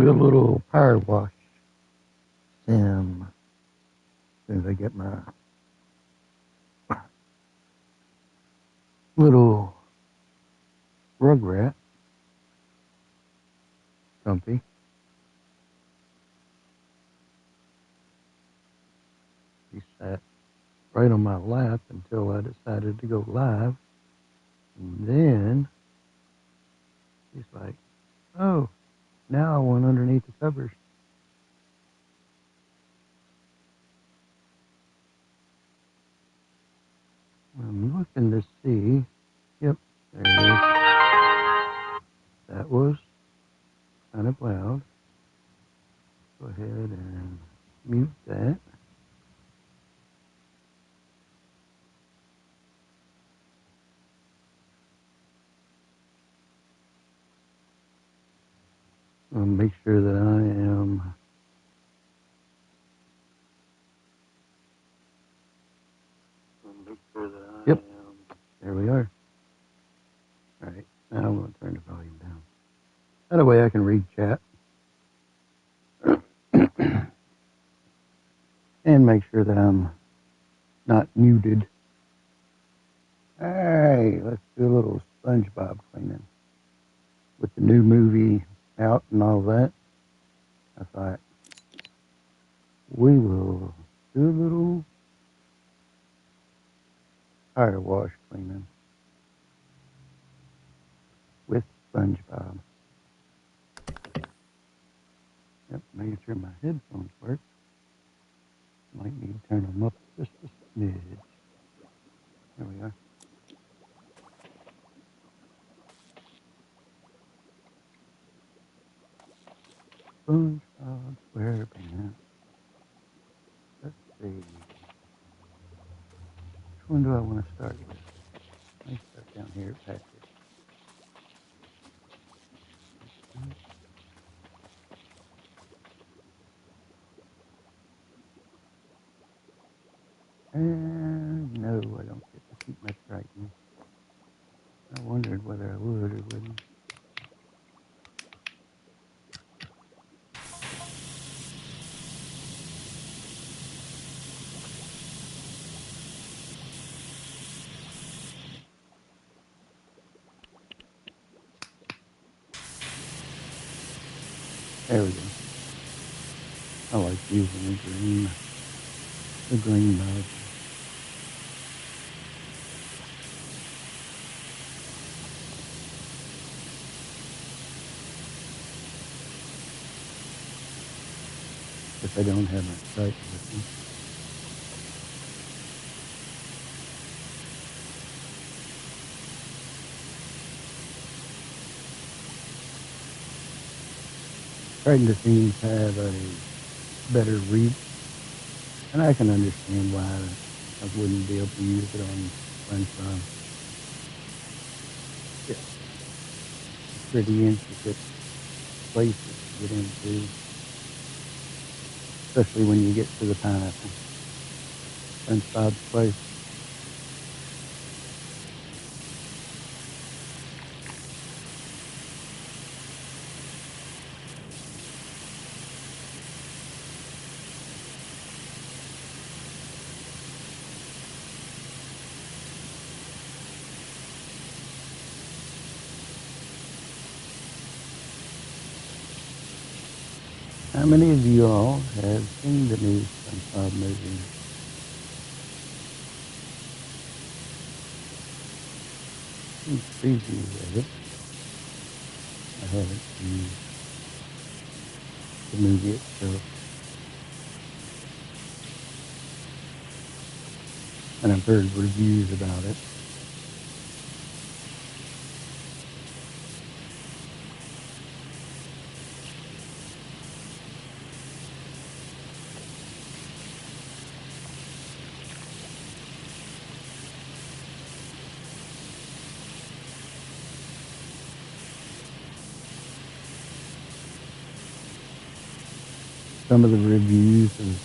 do a little power wash sim as soon as I get my little rugrat comfy. He sat right on my lap until I decided to go live. And then he's like, oh, now I went underneath the covers. I'm looking to see. Yep, there it is. That was kind of loud. Go ahead and mute that. I'll make sure that I am Yep, there we are. All right, now I'm going to turn the volume down. That way I can read chat. And make sure that I'm not muted. All right, let's do a little SpongeBob cleaning. With the new movie out and all that, I thought we will do a little tire wash cleaning with SpongeBob. Yep, making sure my headphones work. Might need to turn them up just a smidge. There we are. SpongeBob SquarePants. Let's see. Which one do I want to start with? Let me start down here at Patrick. And no, I don't get to keep my Triton. I wondered whether I would or wouldn't. There we go. I like using the green mud. If I don't have my Triton with me. Triton just seems to have a better reach, and I can understand why I wouldn't be able to use it on SpongeBob. Yeah, pretty intricate places to get into, especially when you get to the pineapple. SpongeBob's place. How many of you all have seen the new SpongeBob movie? Some previews of it. I haven't seen the movie itself. And I've heard reviews about it. Some of the reviews have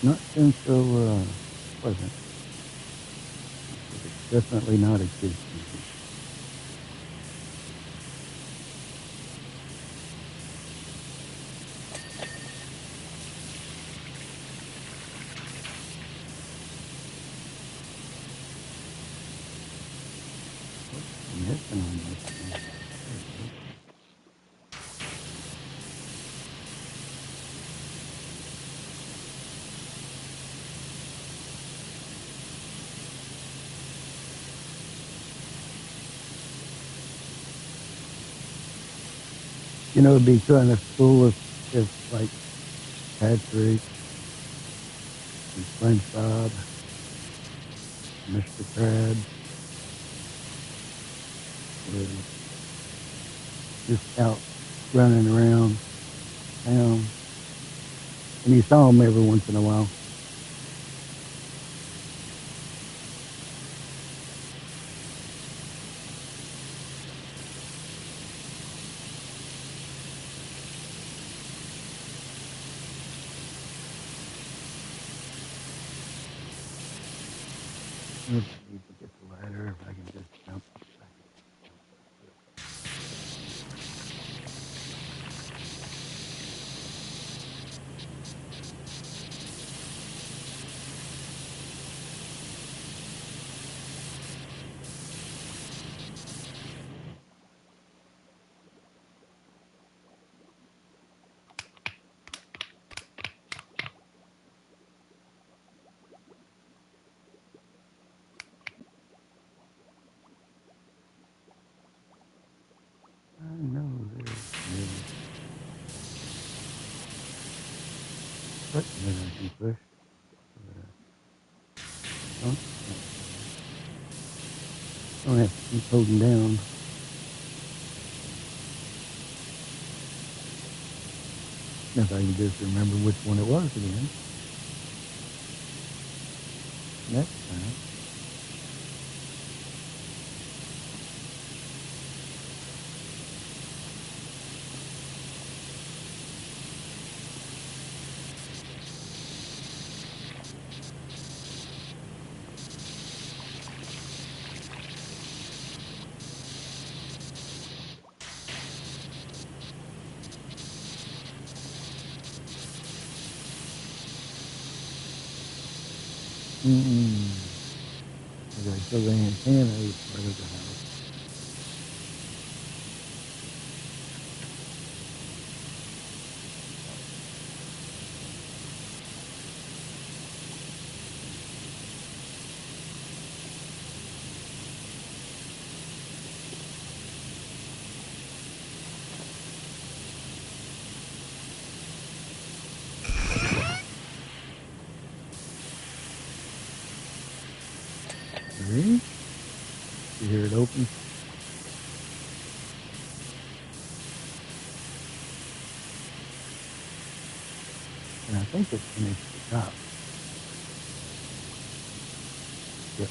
not been so pleasant. It's definitely not a kid's movie. You know, it'd be kind of cool if like Patrick and SpongeBob, Mr. Krabs were just out running around town, and you saw them every once in a while. Let's see if we get the ladder, if I can just jump. I know there's a button that I can push. Oh, I don't have to keep holding down. If I can just remember which one it was again. Next time. I gotta kill the antenna part of the house. Ready? You hear it open? And I think it's finished the top. Yep.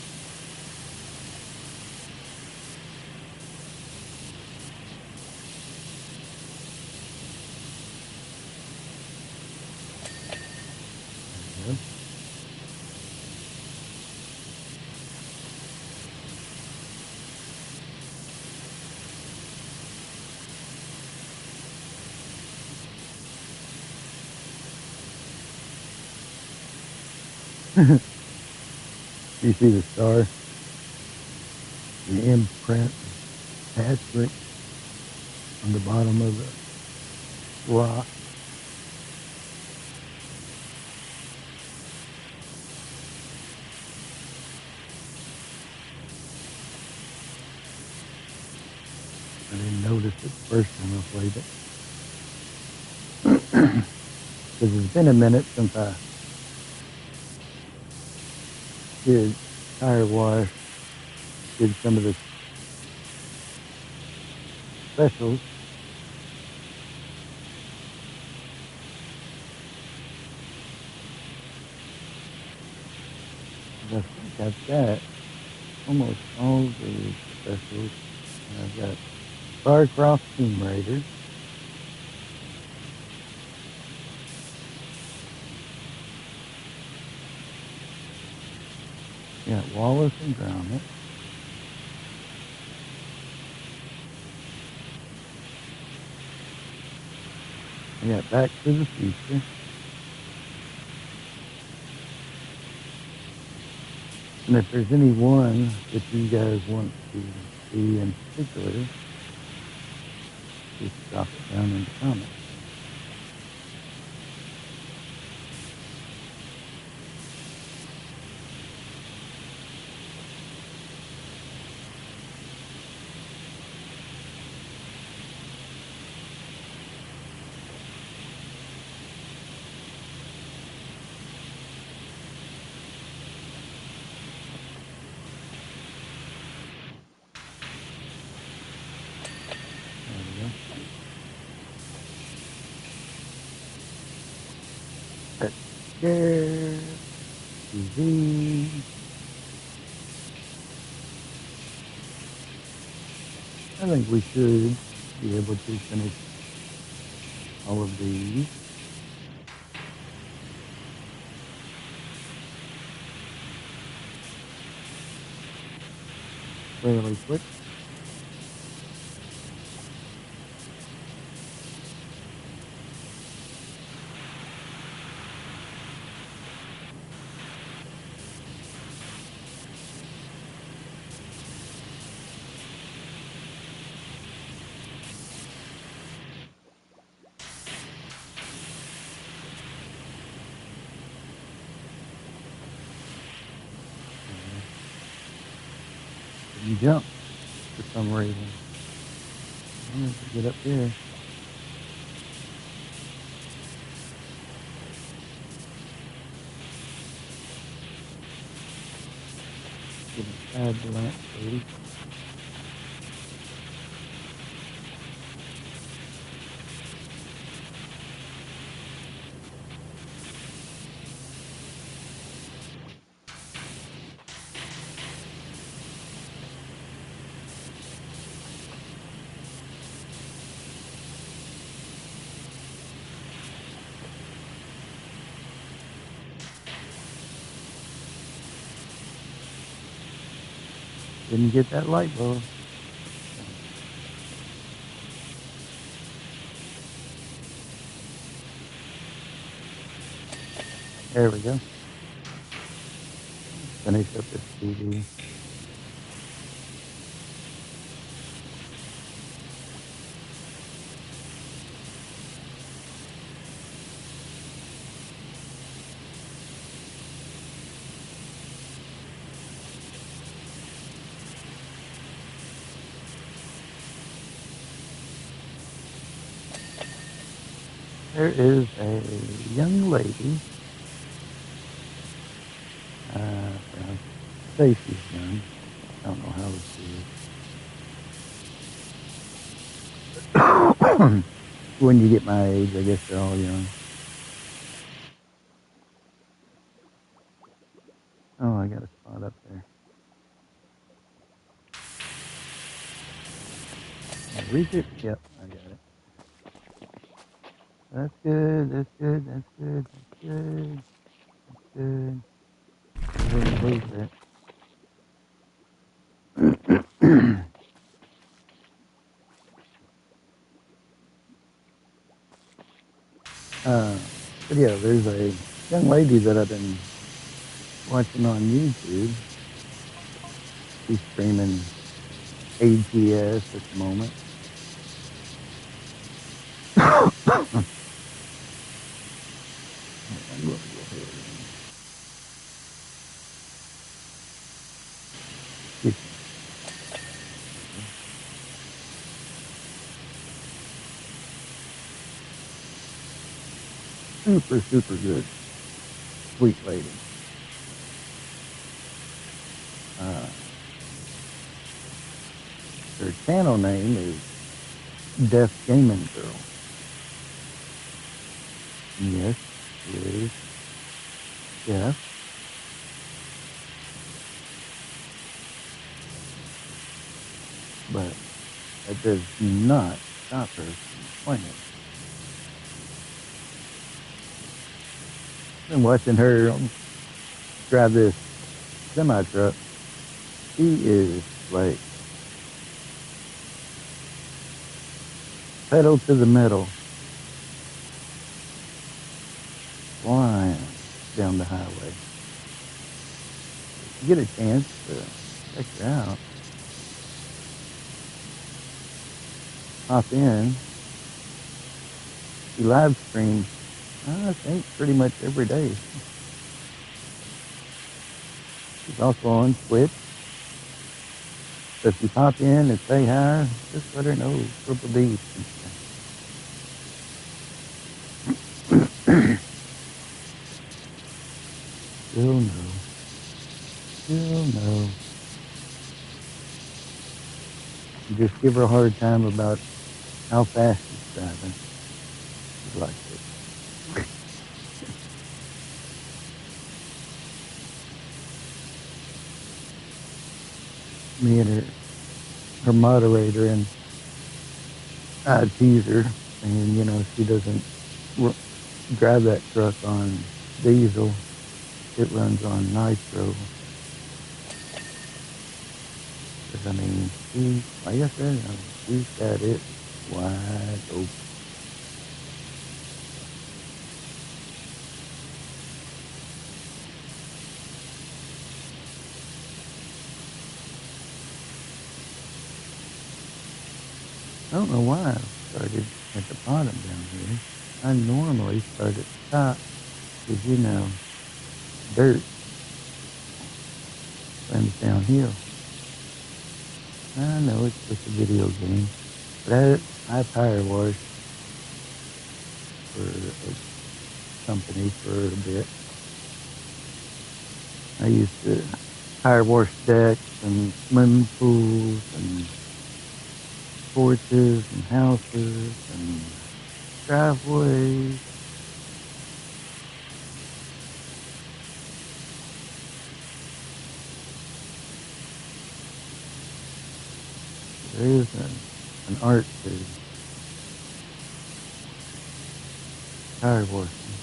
There we go. You see the star? The imprint of Patrick on the bottom of the rock. I didn't notice it the first time I played it. Because it's been a minute since I did tire wash, did some of the specials. I think I've got almost all the specials. I've got Starcroft Tomb Raider. Got Wallace and Gromit. I got Back to the Future. And if there's any one that you guys want to see in particular, just drop it down in the comments. there. TV. I think we should be able to finish all of these. Fairly quick. Didn't jump for some reason. I'm going to get up here. Get inside the lamp, please. Didn't get that light bulb. There we go. Finish up this TV. There is a young lady, Stacy's young. I don't know how old she is. When you get my age, I guess they're all young. Oh, I got a spot up there. Reach it? Yep, I got it. That's good, that's good, that's good, that's good, that's good. I didn't lose that. But yeah, there's a young lady that I've been watching on YouTube. She's streaming AGS at the moment. Super, super good. Sweet lady. Her channel name is Deaf Gaming Girl. Yes, she is deaf. But that does not stop her from playing. Been watching her drive this semi truck. She is like pedal to the metal, flying down the highway. If you get a chance to check her out, hop in. She live streams, I think, pretty much every day. She's also on Twitch. So if you pop in and say hi, just let her know Triple D. Still no. Still no. You just give her a hard time about how fast she's driving. She's like it. me and her moderator, and I tease her, and she doesn't drive that truck on diesel. It runs on nitro. Because, I mean, like I said, she's got it wide open. I don't know why I started at the bottom down here. I normally start at the top because, dirt runs downhill. I know it's just a video game, but I power washed for a company for a bit. I used to power wash decks and swimming pools and porches and houses and driveways. There is an art to power washing.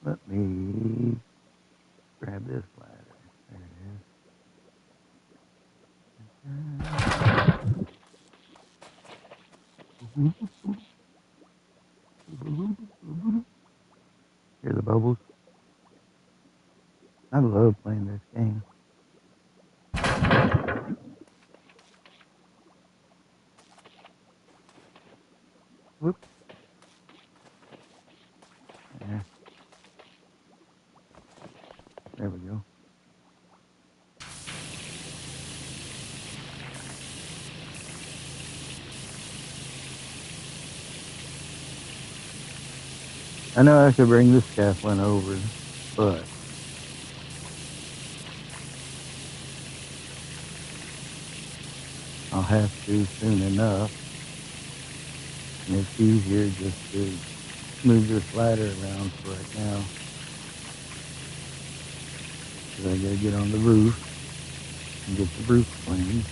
Let me grab this ladder. There it is. Hear the bubbles? I love playing this game. Whoop. Yeah. There we go. I know I should bring this scaffolding over, but I'll have to soon enough. And it's easier just to move this ladder around for right now. Because I gotta get on the roof and get the roof cleaned.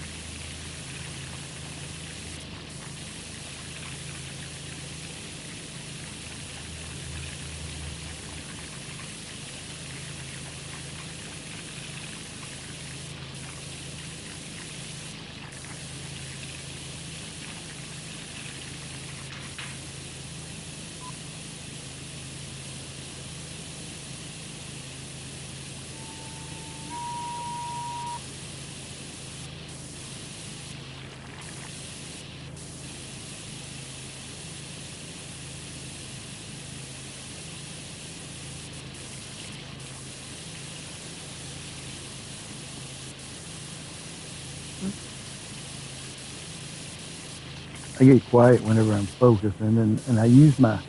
I get quiet whenever I'm focusing, and I use my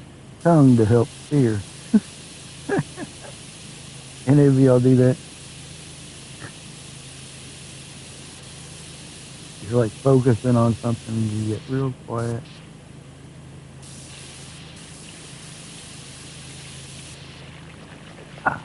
tongue to help steer. Any of y'all do that? You're like focusing on something, you get real quiet. Ah.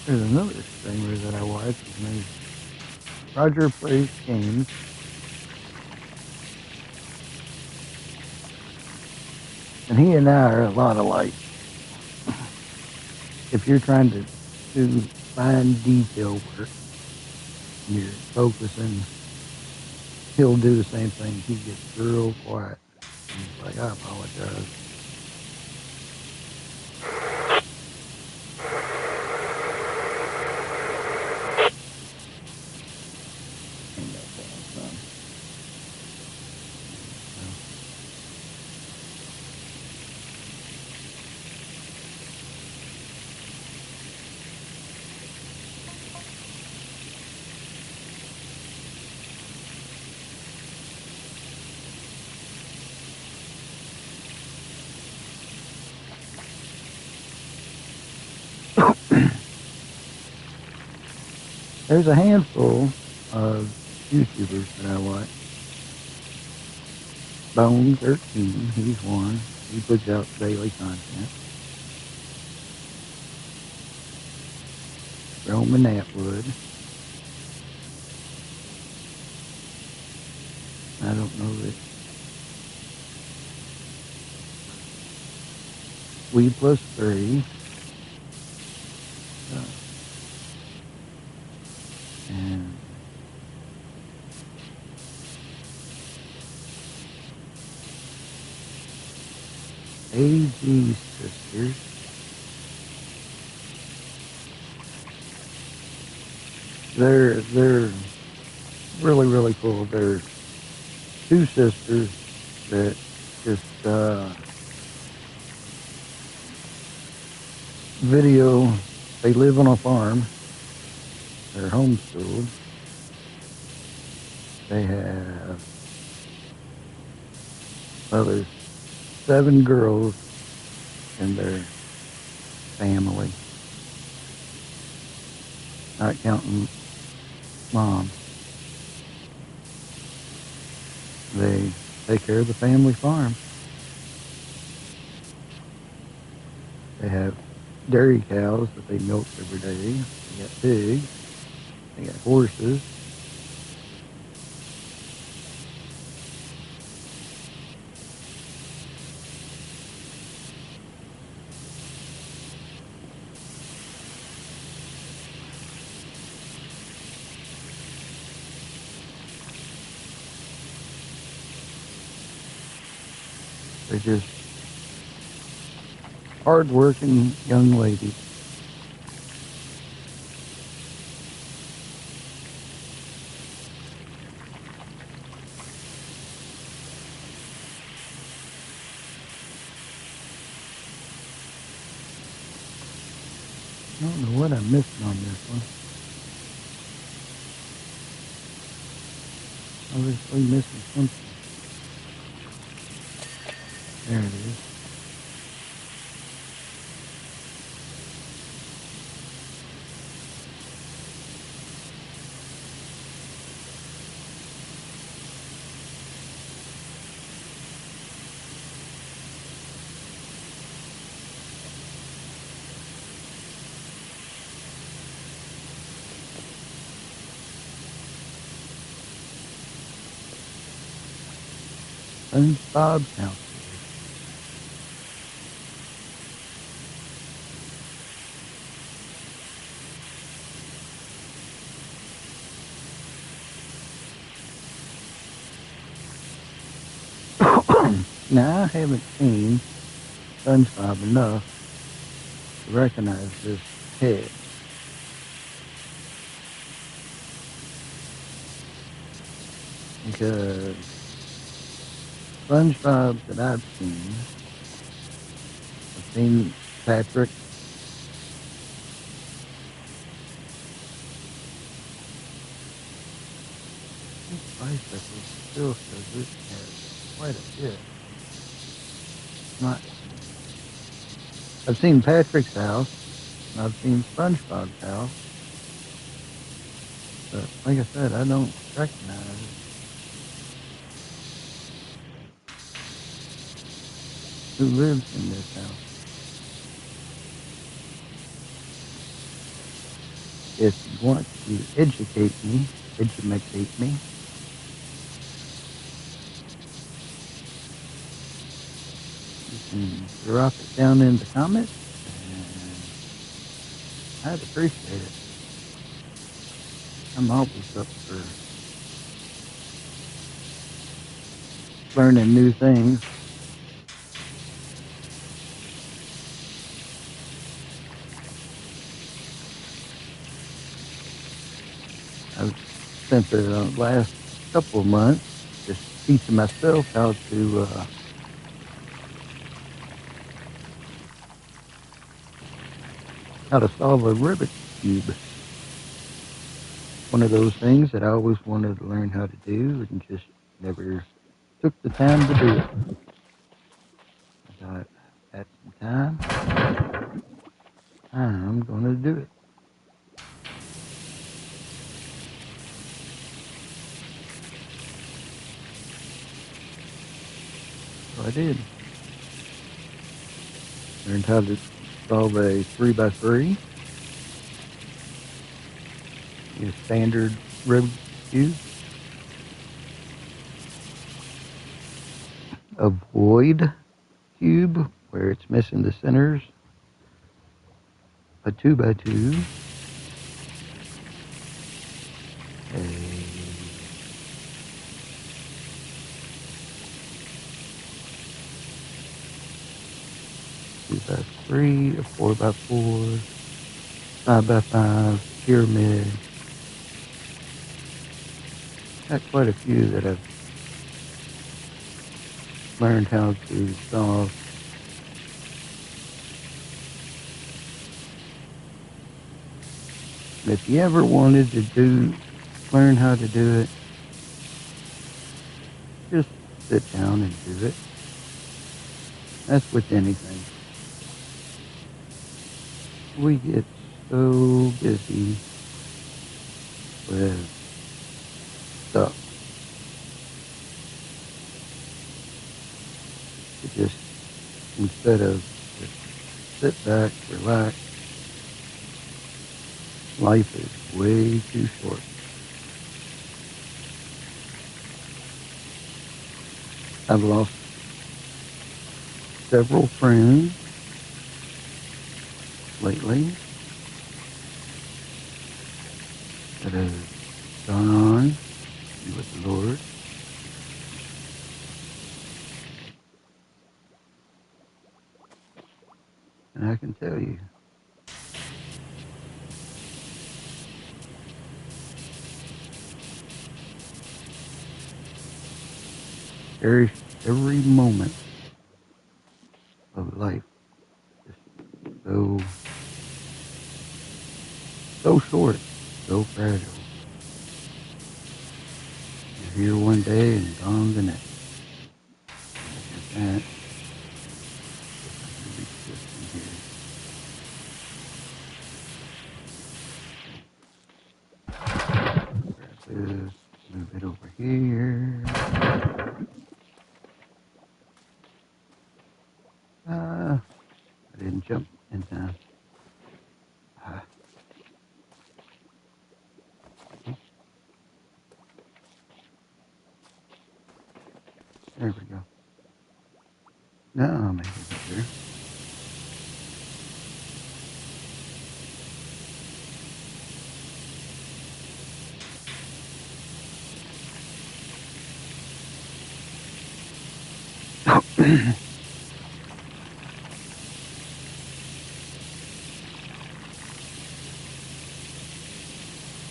There's another streamer that I watch. His name's Roger Plays Games. And he and I are a lot alike. If you're trying to do fine detail work, you're focusing, he'll do the same thing. He gets real quiet. He's like, I apologize. There's a handful of YouTubers that I watch. Bone 13, he's one. He puts out daily content. Roman Atwood. I don't know that. We plus 3. And AG sisters. They're really, really cool. They're 2 sisters that just video. They live on a farm. They're homeschooled. They have, well, there's 7 girls in their family, not counting mom. They take care of the family farm. They have dairy cows that they milk every day. They got pigs. They got horses. They're just hard-working young ladies. I don't know what I'm missing on this one. Obviously missing something. There it is. SpongeBob's house. Now, I haven't seen SpongeBob enough to recognize this head. Because SpongeBob that I've seen Patrick. This bicycle still says this has quite a bit. Not. I've seen Patrick's house, and I've seen SpongeBob's house, but like I said, I don't recognize who lives in this house. If you want to educate me, you can drop it down in the comments, and I'd appreciate it. I'm always up for learning new things. I've spent the last couple of months just teaching myself how to solve a Rubik's Cube. One of those things that I always wanted to learn how to do and just never took the time to do it. I thought, at some time, I'm going to do it. did. Learned how to solve a 3x3. A standard Rubik's Cube. A void cube where it's missing the centers. A 2x2. A 2x3, a 4x4, 5x5, pyramid. Got quite a few that I've learned how to solve. If you ever wanted to learn how to do it, just sit down and do it. That's with anything. We get so busy with stuff. To just, instead of just sit back, relax, life is way too short. I've lost several friends lately that have gone on with the Lord. And I can tell you, every moment of life is so short, so fragile. You're here one day and gone the next. Like that. This, move it over here. I didn't jump in time. There we go. Now I'll make it up there.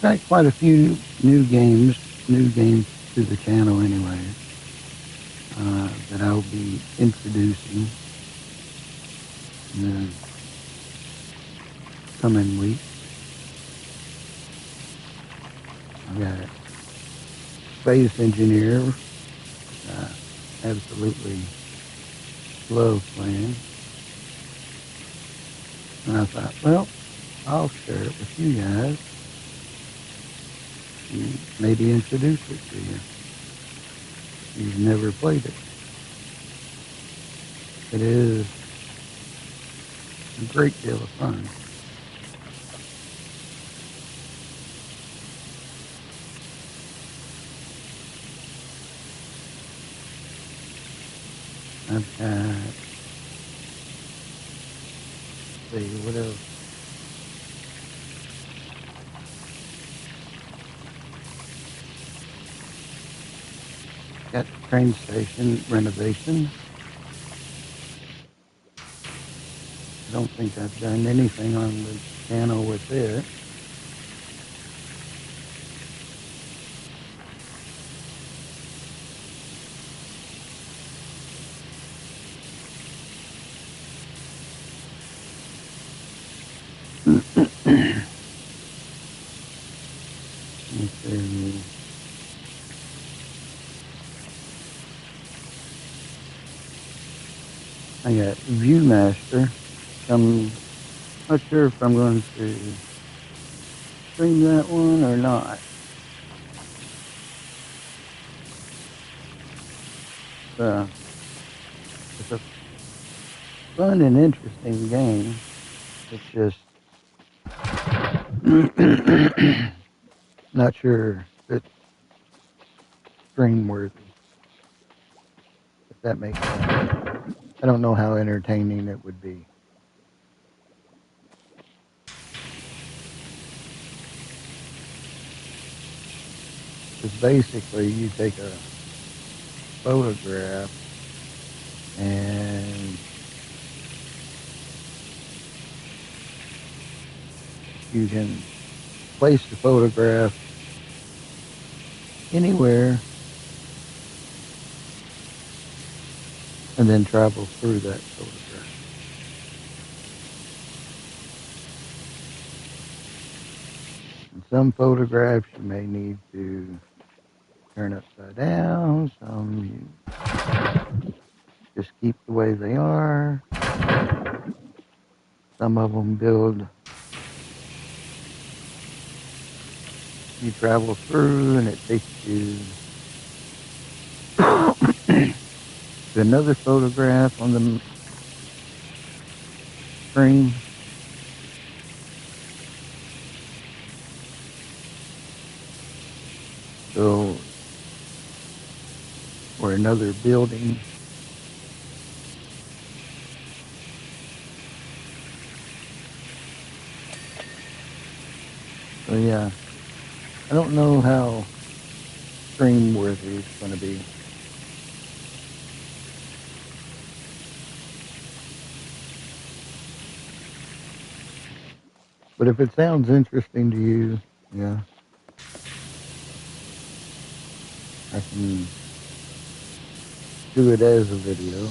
Got quite a few new games to the channel anyway, that I'll be introducing in the coming weeks. I got Space Engineer, absolutely love playing. And I thought, well, I'll share it with you guys and maybe introduce it to you. You've never played it. It is a great deal of fun. I've got, let's see, what else? Got the train station renovation. I don't think I've done anything on the channel with it. Let's see. I got Viewmaster. I'm not sure if I'm going to stream that one or not. fun and interesting game. It's just not sure if it's stream worthy, if that makes sense. I don't know how entertaining it would be. Because basically you take a photograph and you can place the photograph anywhere and then travel through that photograph. In some photographs you may need to turn upside down, some you just keep the way they are. Some of them build, you travel through and it takes you to another photograph on the screen. So, or another building. So yeah, I don't know how stream worthy it's going to be. But if it sounds interesting to you, yeah, I can do it as a video.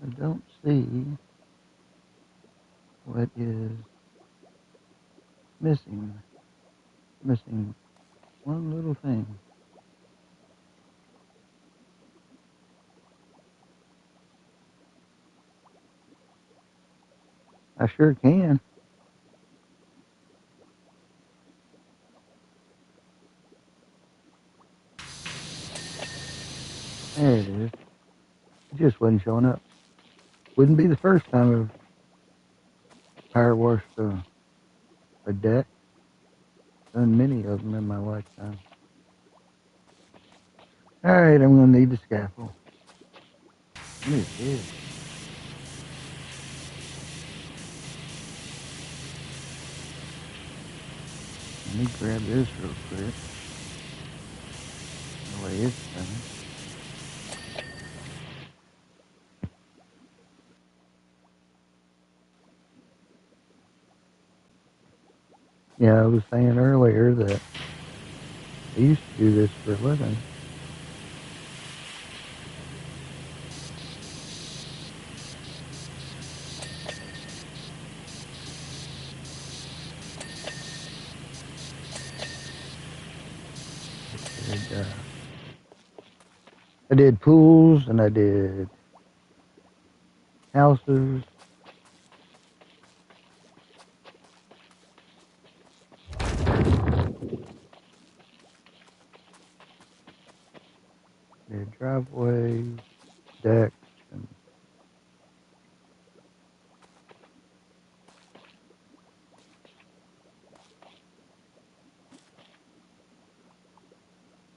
I don't see what is missing. Missing one little thing. I sure can. There it is. It just wasn't showing up. Wouldn't be the first time I've power washed a deck. Done many of them in my lifetime. Alright, I'm going to need the scaffold. What is this? Let me grab this real quick. The way it's coming. Yeah, I was saying earlier that I used to do this for a living. I did pools and I did houses. Did driveways, decks, and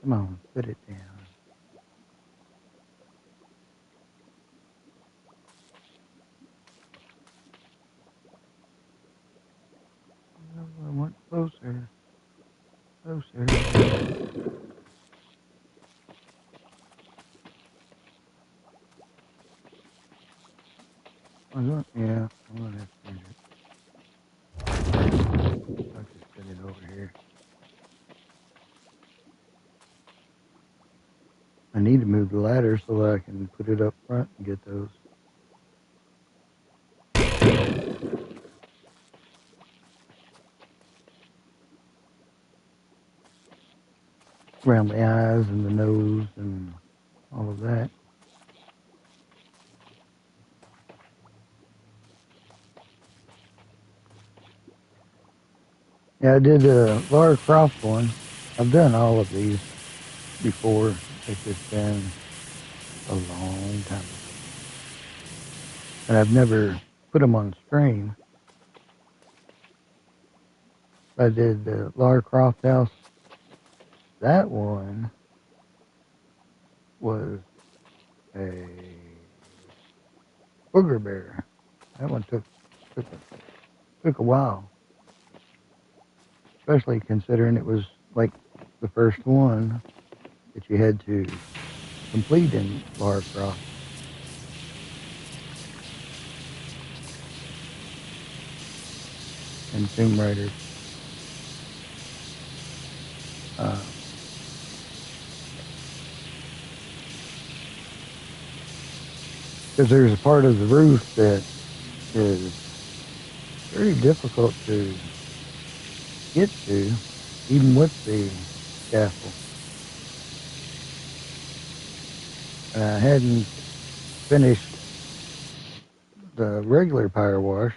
come on, put it down. I want closer, closer. Yeah, I'm gonna have to do it. I'll just put it over here. I need to move the ladder so that I can put it up front and get those. Around the eyes and the nose and all of that. Yeah, I did the Lara Croft one. I've done all of these before. It's just been a long time ago. And I've never put them on stream. I did the Lara Croft house. That one was a booger bear. That one took a while, especially considering it was like the first one that you had to complete in Lara Croft. And Tomb Raider. Because there's a part of the roof that is very difficult to get to, even with the scaffold. And I hadn't finished the regular power wash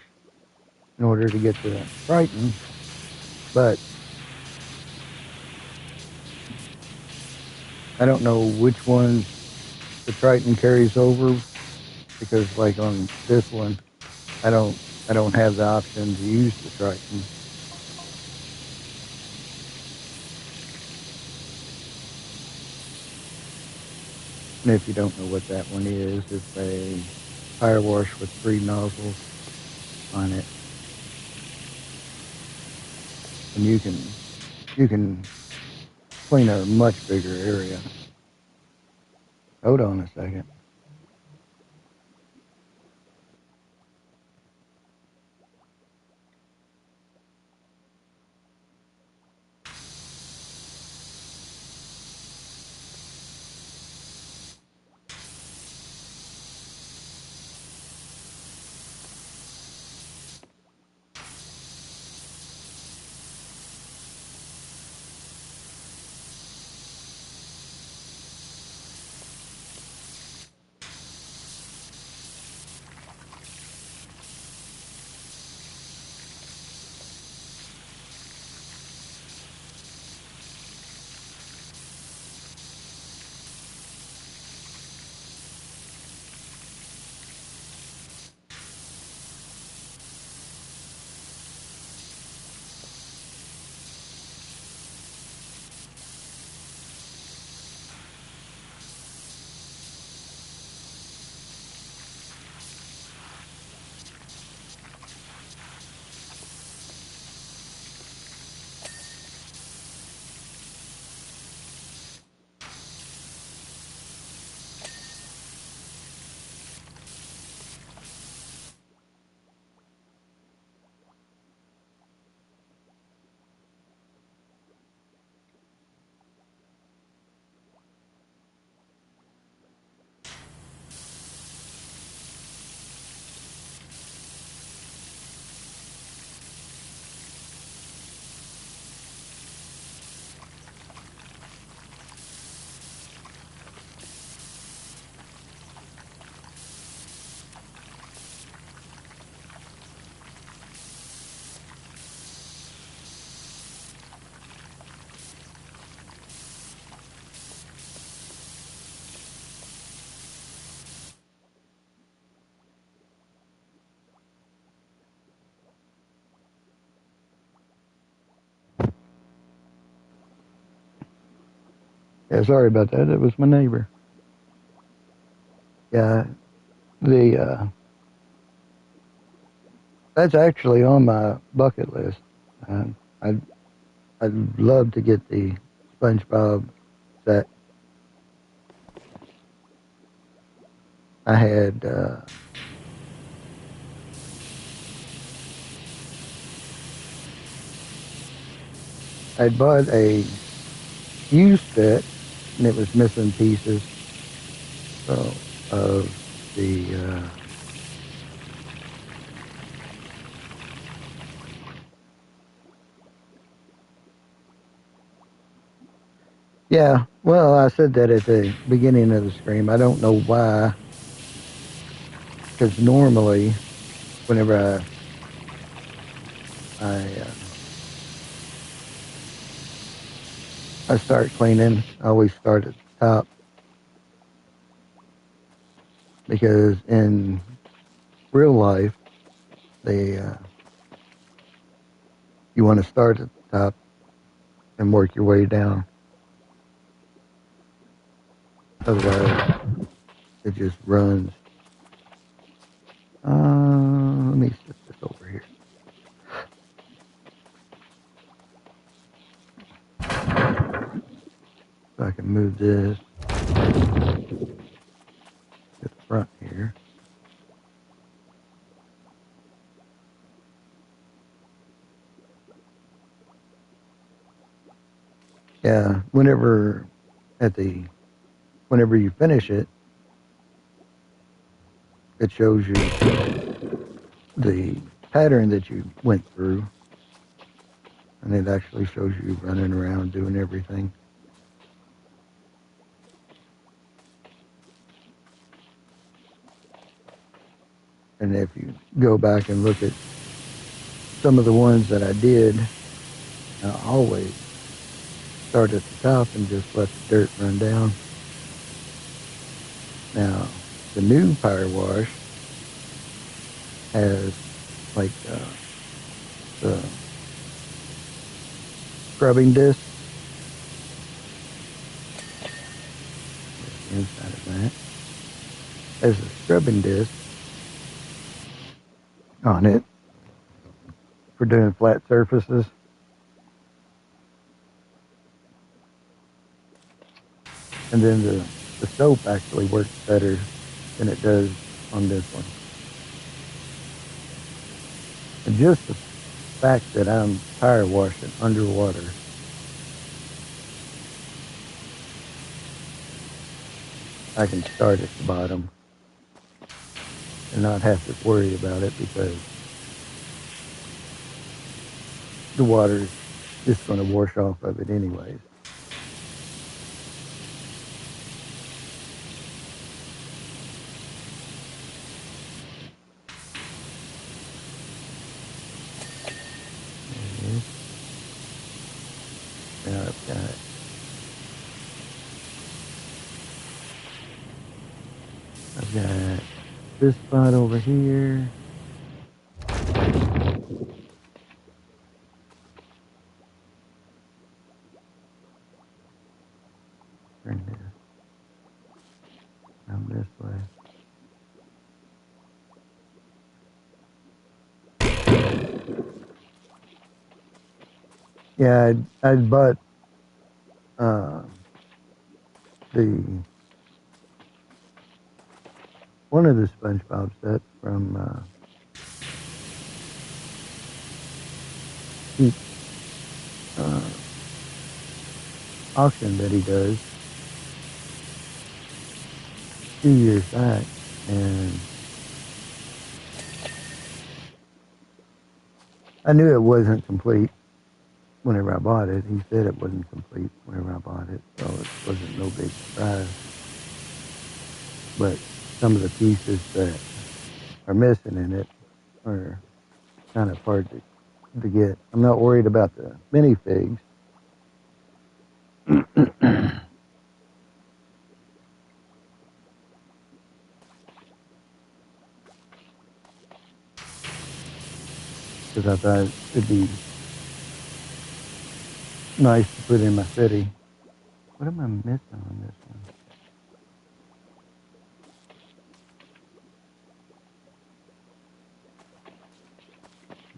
in order to get to Triton, but I don't know which ones the Triton carries over, because like on this one, I don't have the option to use the Triton. And if you don't know what that one is, it's a power wash with 3 nozzles on it. And you can clean a much bigger area. Hold on a second. Yeah, sorry about that. It was my neighbor. Yeah, that's actually on my bucket list. Uh, I'd love to get the SpongeBob set. I had I bought a used set, and it was missing pieces of the yeah. Well, I said that at the beginning of the stream. I don't know why, because normally, whenever I I start cleaning, I always start at the top, because in real life, you want to start at the top and work your way down. Otherwise, it just runs. Let me set this over here. So I can move this to the front here. Yeah, whenever you finish it, it shows you the pattern that you went through, and it actually shows you running around doing everything. And if you go back and look at some of the ones that I did, I always start at the top and just let the dirt run down. Now, the new power wash has like the scrubbing disc inside of that. There's a scrubbing disc on it for doing flat surfaces. And then the soap actually works better than it does on this one. And just the fact that I'm power washing underwater, I can start at the bottom and not have to worry about it, because the water's just going to wash off of it anyways. Now I've got this spot over here. Turn this down this way. Yeah, I bought one of the SpongeBob sets from Pete's auction that he does 2 years back, and I knew it wasn't complete whenever I bought it. He said it wasn't complete whenever I bought it, so it wasn't no big surprise. But some of the pieces that are missing in it are kind of hard to get. I'm not worried about the minifigs. Because I thought it'd be nice to put in my city. What am I missing on this one?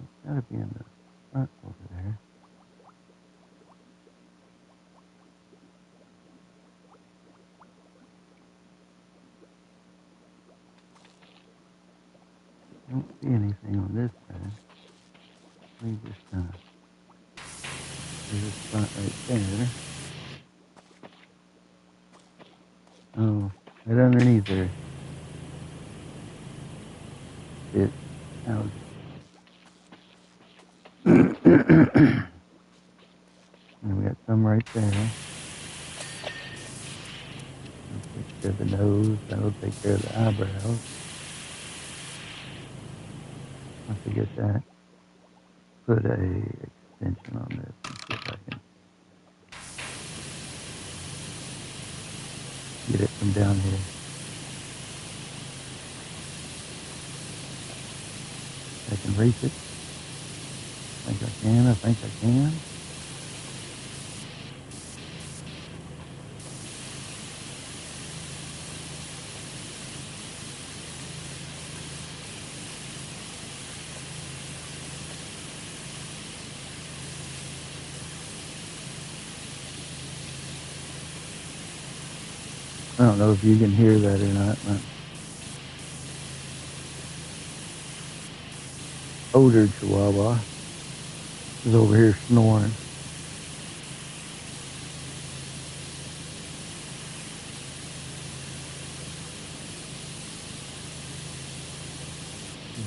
It's gotta be in the front over there. I don't see anything on this side. Let me just there's a spot right there. Oh, right underneath there. It out. And we got some right there. That'll take care of the nose. That'll take care of the eyebrows. Once I get that, put a extension on this and see if I can Get it from down here. I can reach it. I think I can. I think I can. I don't know if you can hear that or not. My older chihuahua is over here snoring.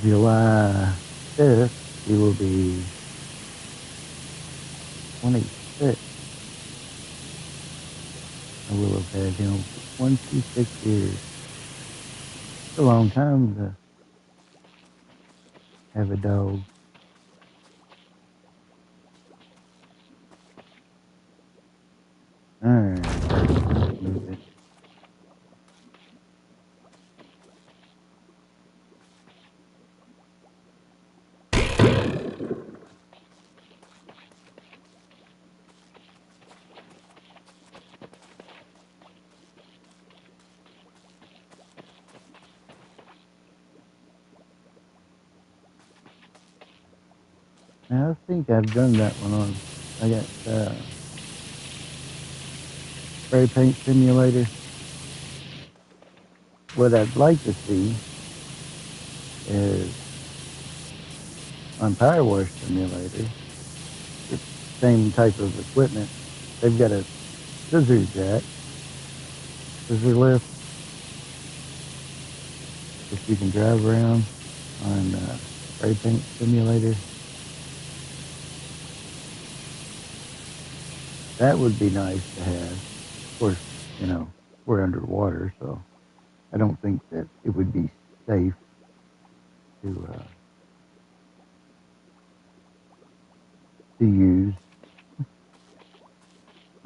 July 5th, he will be 26. I will have had him for 26 years. It's a long time to have a dog. Alright, let's move it. Now, I think I've done that one on. I got spray paint simulator. What I'd like to see is on Power Wash Simulator, it's the same type of equipment. They've got a scissor jack, scissor lift, that you can drive around on Spray Paint Simulator. That would be nice to have. Of course, you know, we're underwater, so I don't think that it would be safe to use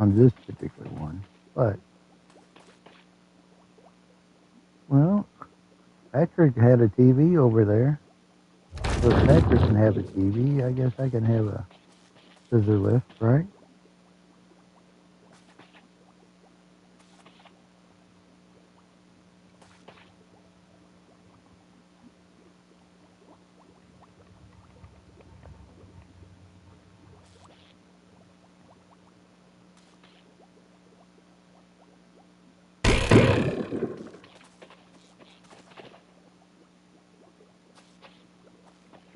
on this particular one. But, well, Patrick had a TV over there. So if Patrick can have a TV, I guess I can have a scissor lift, right?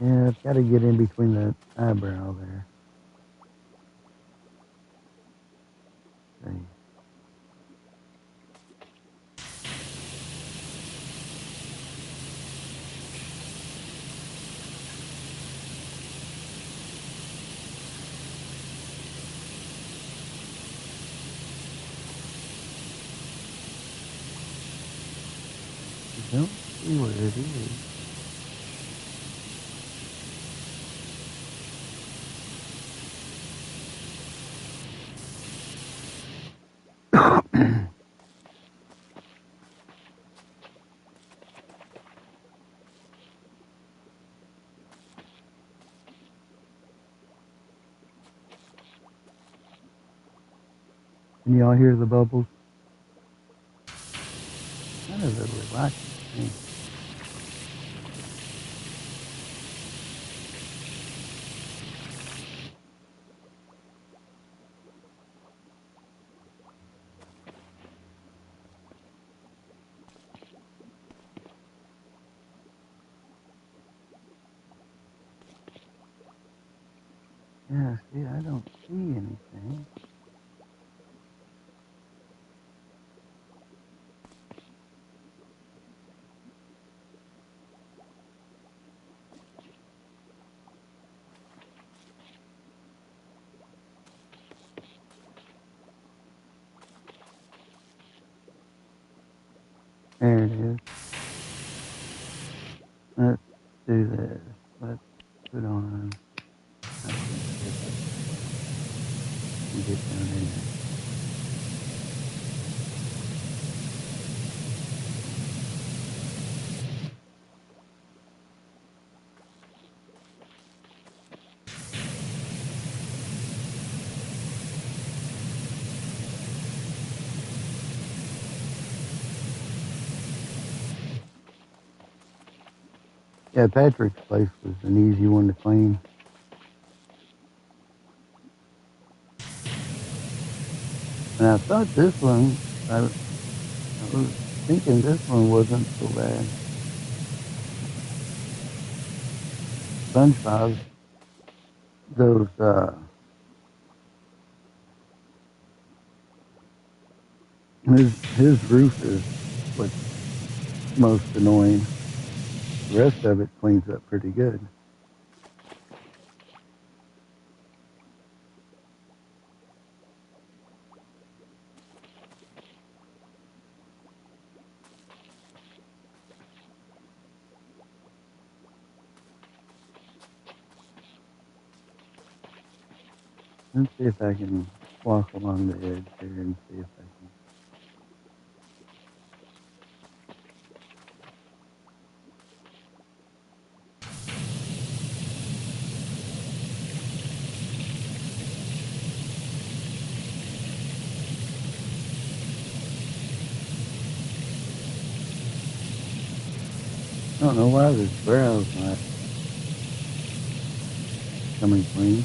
Yeah, I've got to get in between the eyebrow there. See. I don't see where it is. Can y'all hear the bubbles? Kind of a relaxing thing. Yeah, see, I don't see anything. There it is. Let's do this. Let's put on. Get down in there. Yeah, Patrick's place was an easy one to clean. And I thought this one, I was thinking this one wasn't so bad. SpongeBob's, those, his roof is what's most annoying. The rest of it cleans up pretty good. Let's see if I can walk along the edge here and see if I can. I don't know why this brow's not coming clean.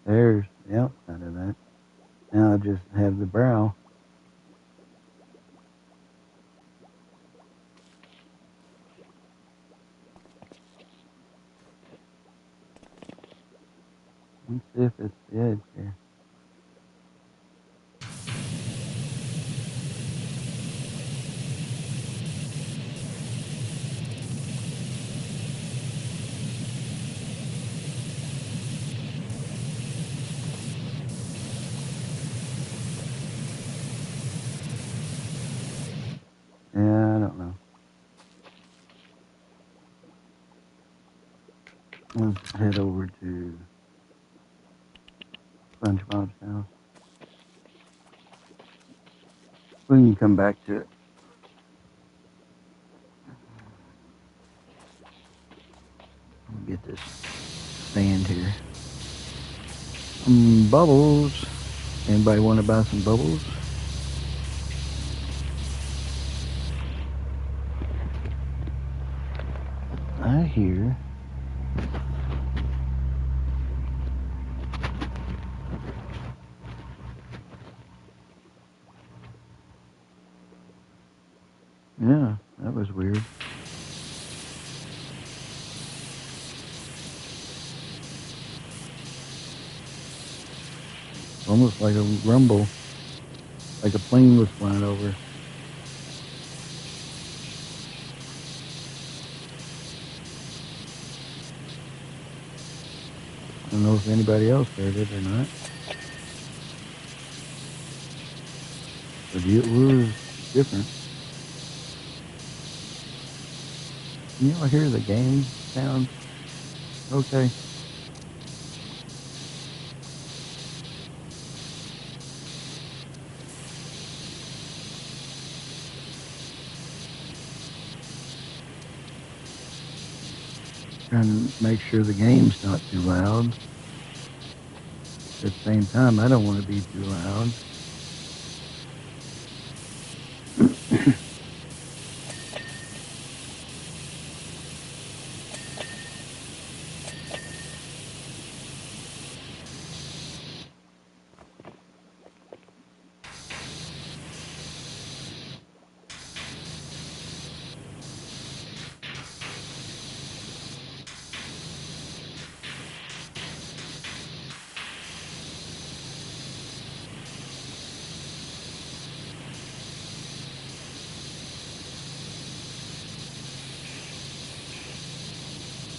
There's the outside of that. Now I just have the brow. Let's see if it's the edge here. Yeah, I don't know. Let's head over to SpongeBob's house. We can come back to it. Let me get this stand here. Bubbles. Anybody want to buy some bubbles? I hear. Yeah, that was weird. Almost like a rumble, like a plane was flying over. I don't know if anybody else heard it or not. But it was different. Can you all hear the game sound? Okay. Trying to make sure the game's not too loud. At the same time, I don't want to be too loud.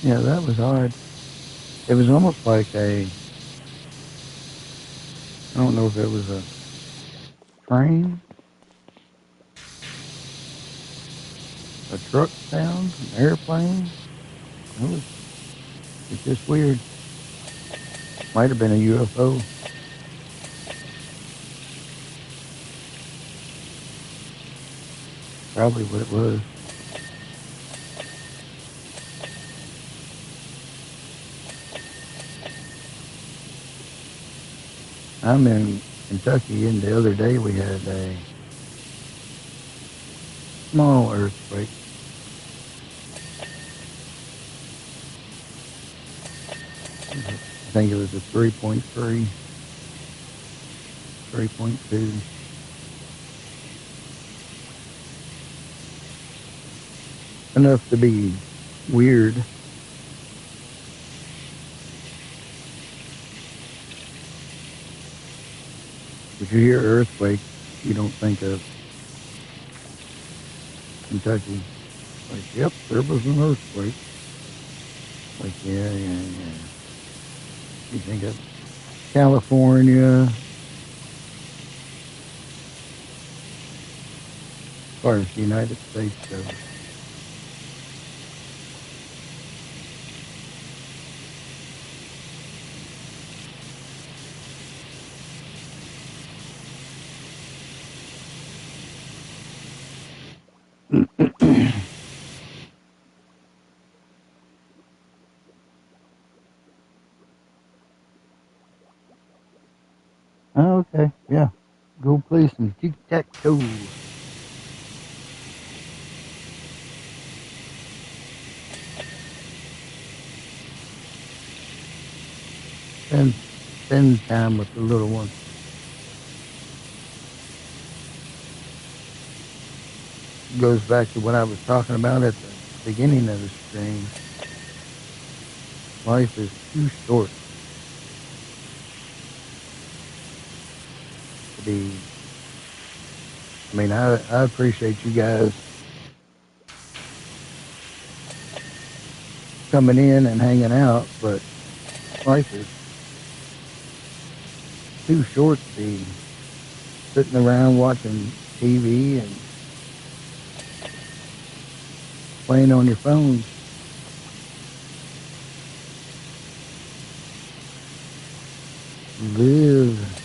Yeah, that was odd. It was almost like I don't know if it was a train a truck sound, an airplane. It's just weird. Might have been a UFO. Probably what it was. I'm in Kentucky, and the other day we had a small earthquake. I think it was a 3.3, 3.2. Enough to be weird. If you hear earthquake, you don't think of Kentucky. Like, yep, there was an earthquake. Like, yeah. You think of California, as far as the United States goes. Oh, okay, yeah. Go play some tic-tac-toe. Spend time with the little one. Goes back to what I was talking about at the beginning of the stream. Life is too short to be. I mean, I appreciate you guys coming in and hanging out, but life is too short to be sitting around watching TV and playing on your phone. Live.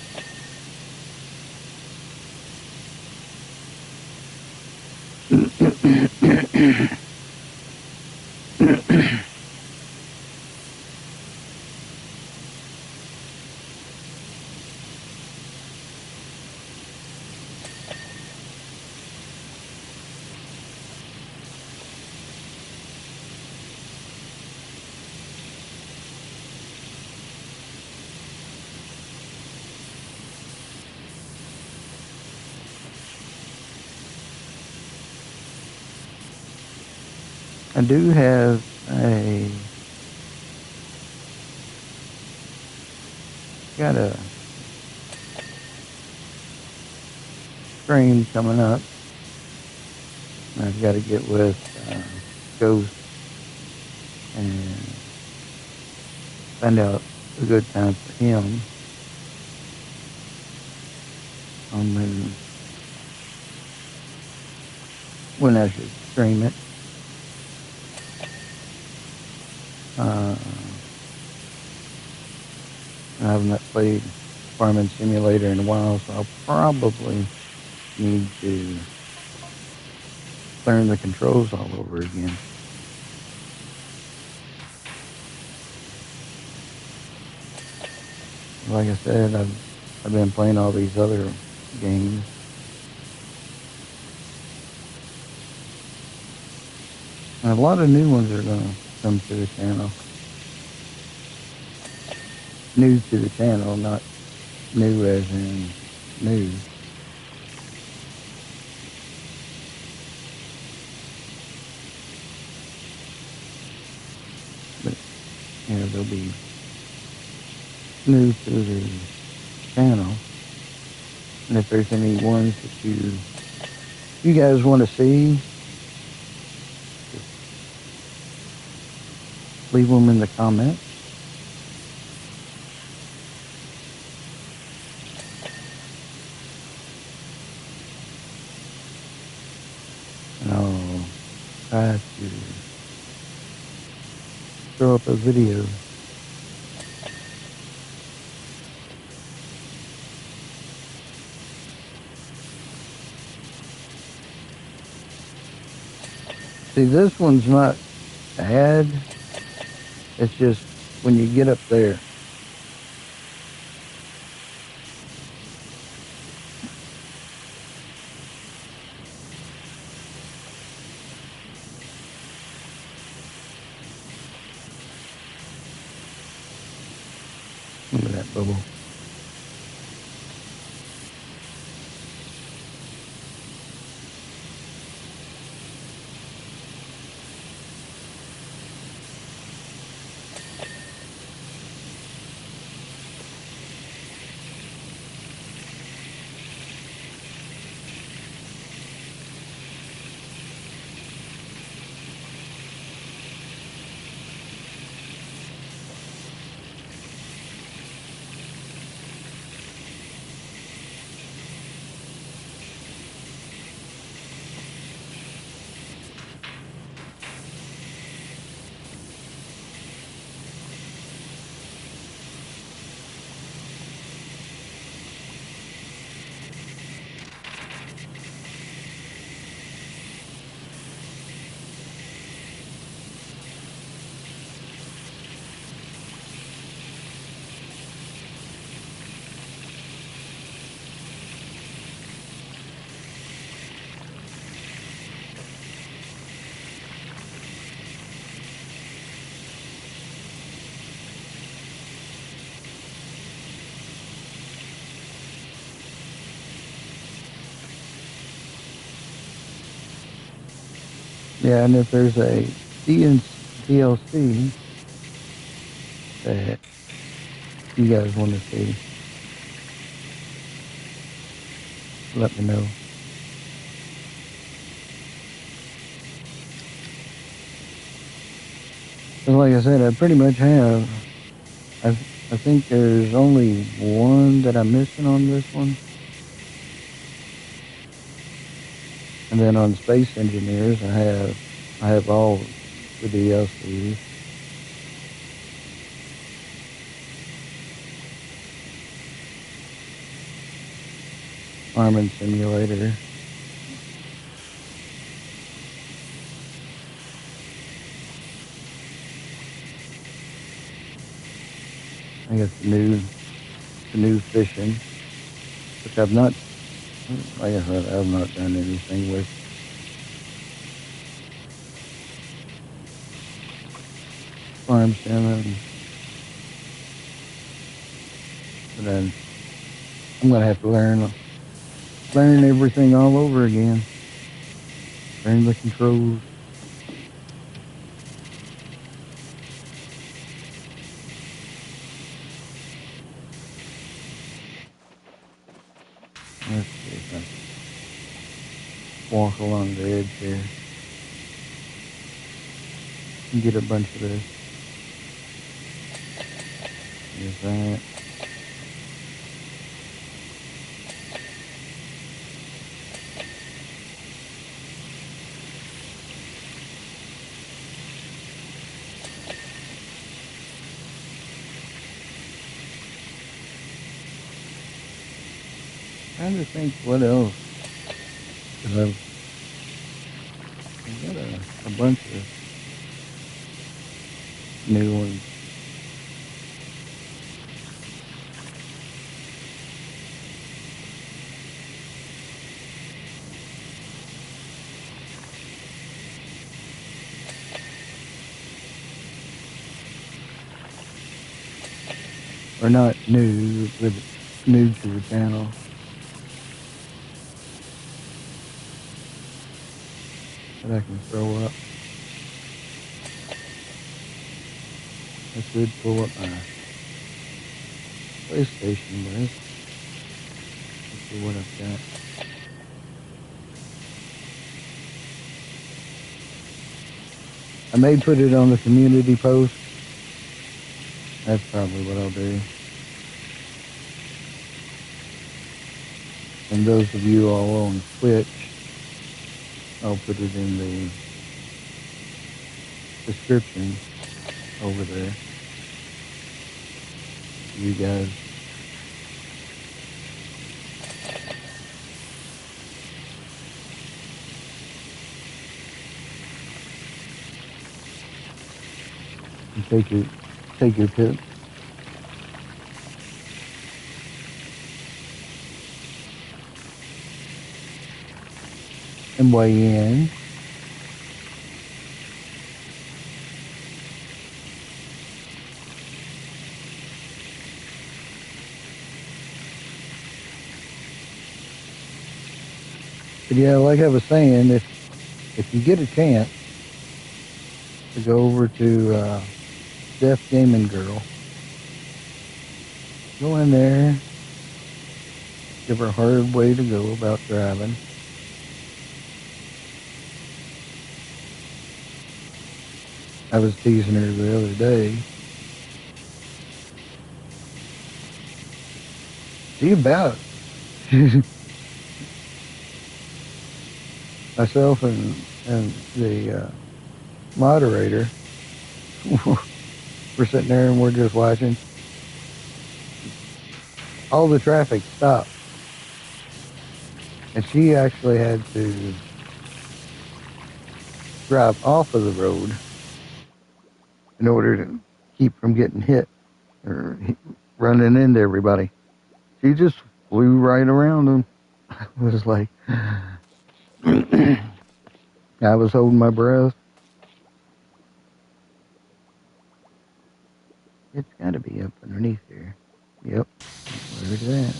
I do have got a stream coming up. I've got to get with Ghost and find out a good time for him on when I should stream it. I have not played Farming Simulator in a while, so I'll probably need to learn the controls all over again. Like I said, I've been playing all these other games. And a lot of new ones are going to come to the channel. New to the channel, not new as in new. But, yeah, they'll be new to the channel. And if there's any ones that you guys want to see, just leave them in the comments. And I'll try to throw up a video. See, this one's not bad. It's just when you get up there. Look at that bubble. Yeah, and if there's a DLC that you guys want to see, let me know. But like I said, I pretty much have. I think there's only one that I'm missing on this one. And then on Space Engineers, I have all the DLCs. Farming Simulator. I got the new fishing, which I've not, like I said, I've not done anything with. Farm salmon. But then I'm gonna have to learn everything all over again. Learn the controls. Let's see if I can walk along the edge here and get a bunch of this. There's that. Trying to think what else. Because I've got a bunch of new ones. Or not new, but new to the channel. That I can throw up. I should pull up my PlayStation list. Let's see what I've got. I may put it on the community post. That's probably what I'll do. And those of you all on Twitch, I'll put it in the description over there. You guys. And take your tips. And weigh in. But yeah, like I was saying, if you get a chance to go over to Deaf Gaming Girl, go in there, give her a hard way to go about driving. I was teasing her the other day. See about myself and the moderator. We're sitting there and we're just watching. All the traffic stopped. And she actually had to drive off of the road in order to keep from getting hit or running into everybody. She just flew right around them. I was like, I was holding my breath. It's got to be up underneath here. Yep. Where's that?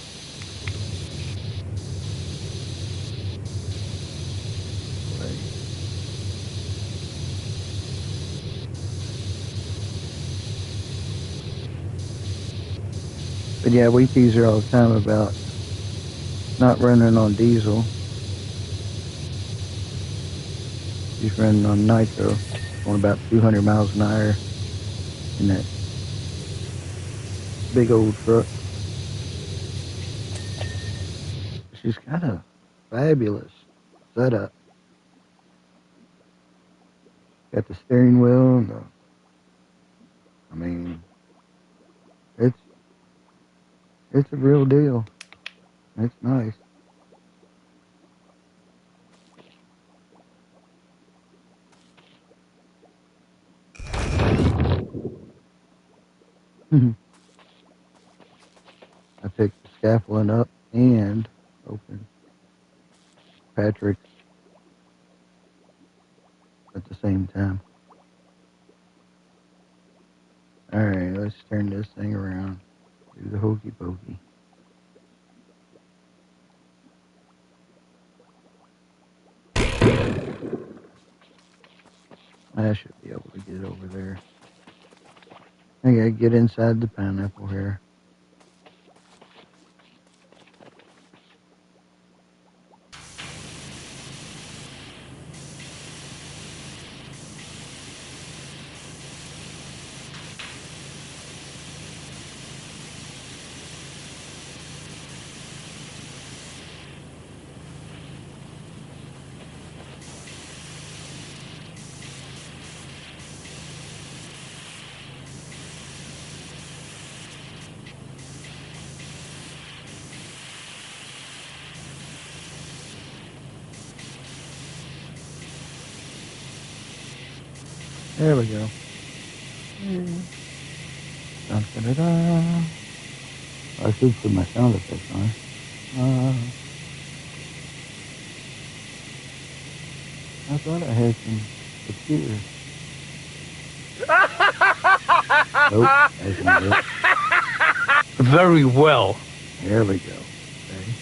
But yeah, we tease her all the time about not running on diesel. She's running on nitro, going about 200 miles an hour in that big old truck. She's got a fabulous setup. Got the steering wheel and I mean, it's a real deal. It's nice. I picked the scaffolding up and opened Patrick's at the same time. Alright, let's turn this thing around. Do the hokey pokey. I should be able to get over there. I gotta get inside the pineapple here. There we go. Dun, dun, dun, dun. I should put my sound effects on. I thought I had some computers. Nope, that's not it. Very well. There we go. Okay.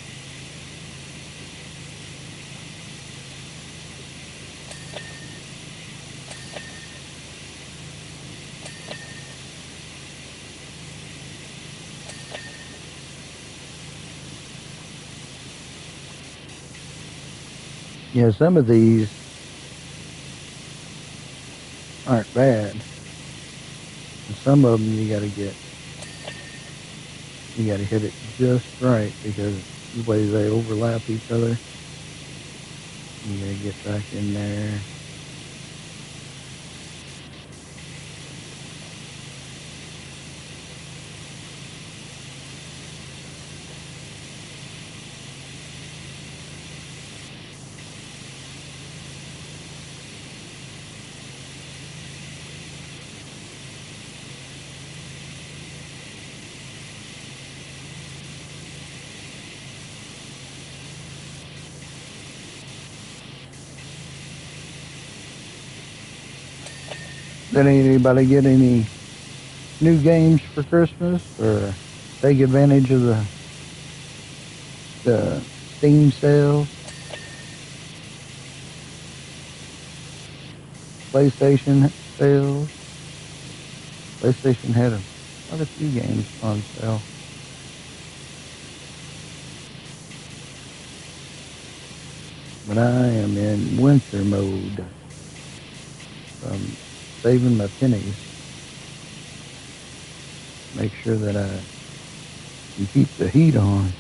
Yeah, some of these aren't bad. And some of them you gotta hit it just right because the way they overlap each other. You gotta get back in there. Did anybody get any new games for Christmas or take advantage of the Steam sales? PlayStation sales? PlayStation had quite a few games on sale. But I am in winter mode. So I'm saving my pennies. Make sure that I can keep the heat on.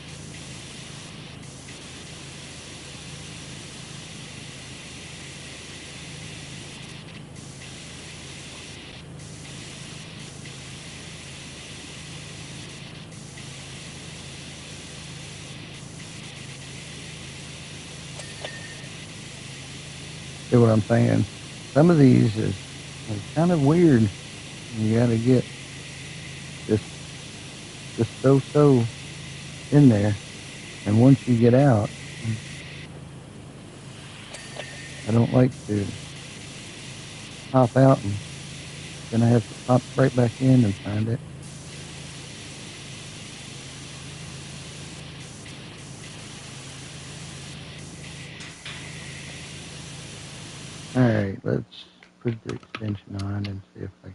See what I'm saying? Some of these is kind of weird. You gotta get just so in there. And once you get out, I don't like to hop out and then I have to pop right back in and find it. Alright, let's put the extension on and see if I can.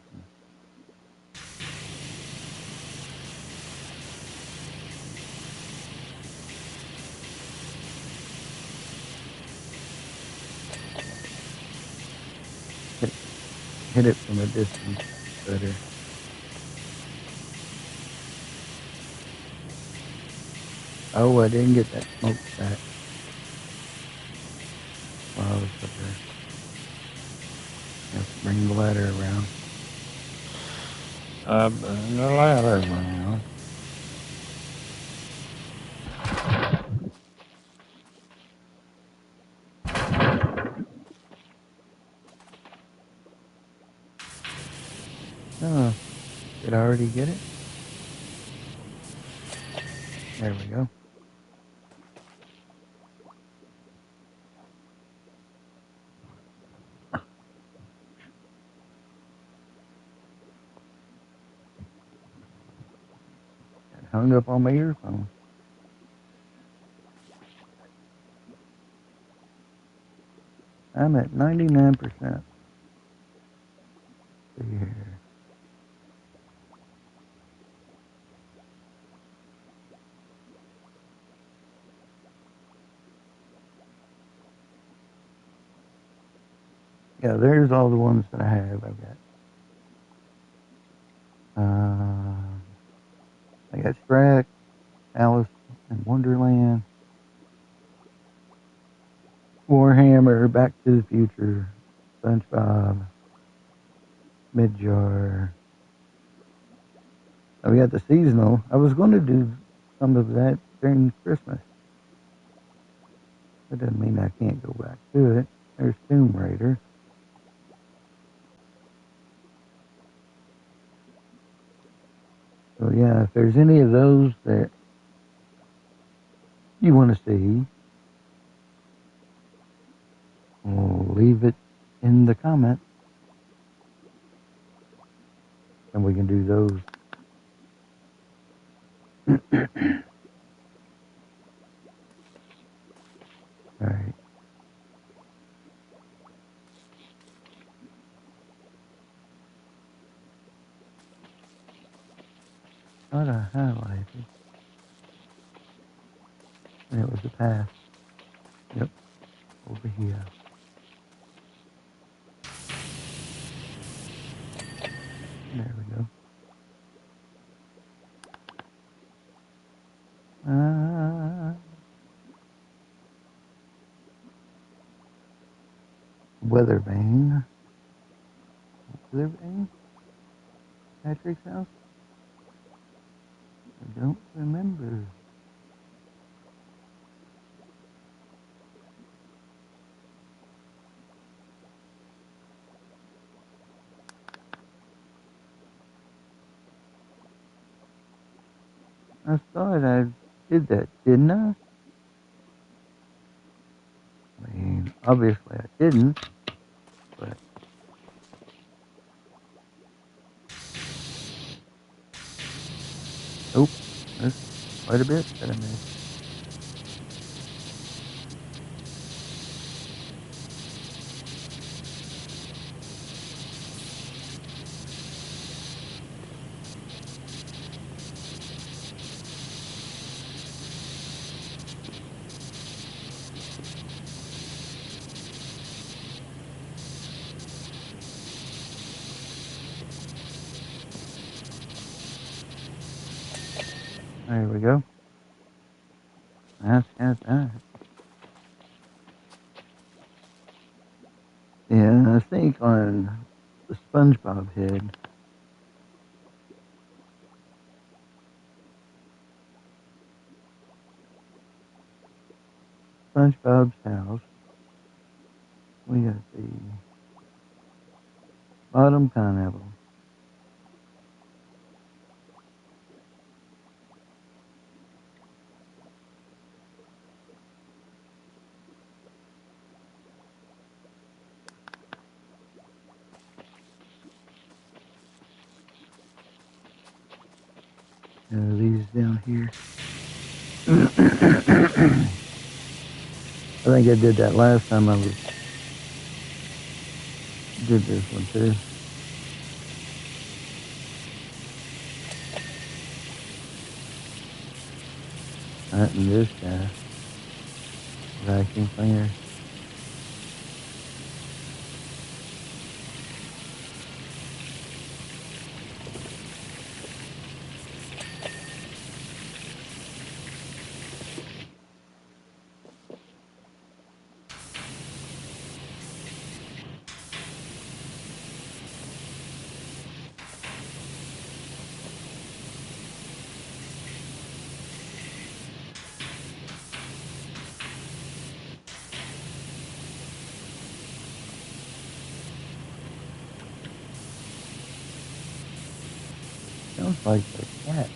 Hit it from a distance better. Oh, I didn't get that smoke back while I was up there. Have to bring the ladder around. Bring the ladder around. Oh, did I already get it? There we go. Got hung up on my earphone. I'm at 99%. See here. Yeah, there's all the ones that I have. I got Shrek, Alice in Wonderland, Warhammer, Back to the Future, SpongeBob, Midjar. We got the seasonal. I was going to do some of that during Christmas. That doesn't mean I can't go back to it. There's Tomb Raider. So yeah, if there's any of those that you want to see, we'll leave it in the comments. And we can do those. Alright. Thought I highlighted. And it was a pass. Yep. Over here. There we go. Weathervane. Weathervane? Patrick's house? I don't remember. I thought I did that, didn't I? I mean, obviously I didn't, but Oh, there's quite a bit that I missed. There we go. That's that. Yeah, I think on the SpongeBob head, SpongeBob's house, we got the bottom pineapple. These down here. I think I did that last time did this one too. That and this guy. Vacuum cleaner. Sounds like a cat.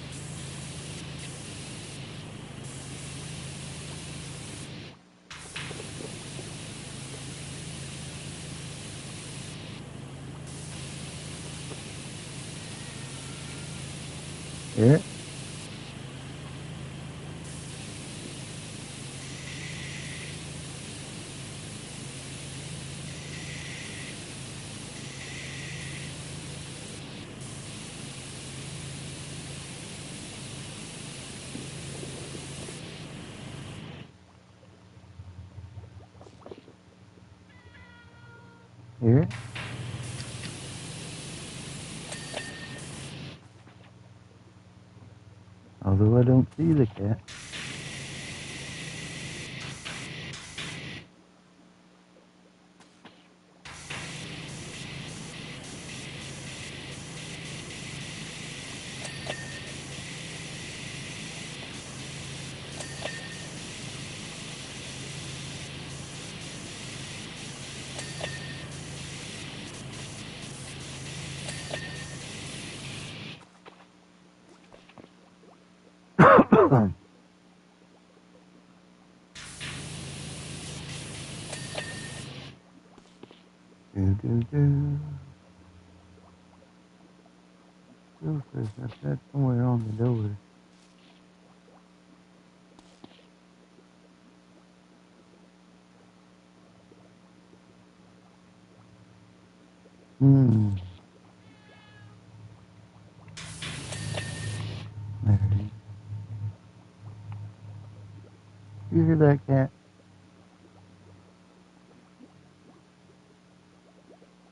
Hear it? Hear it? Although I don't see the cat. Do. Still says that's somewhere on the door. There it is. You hear that cat?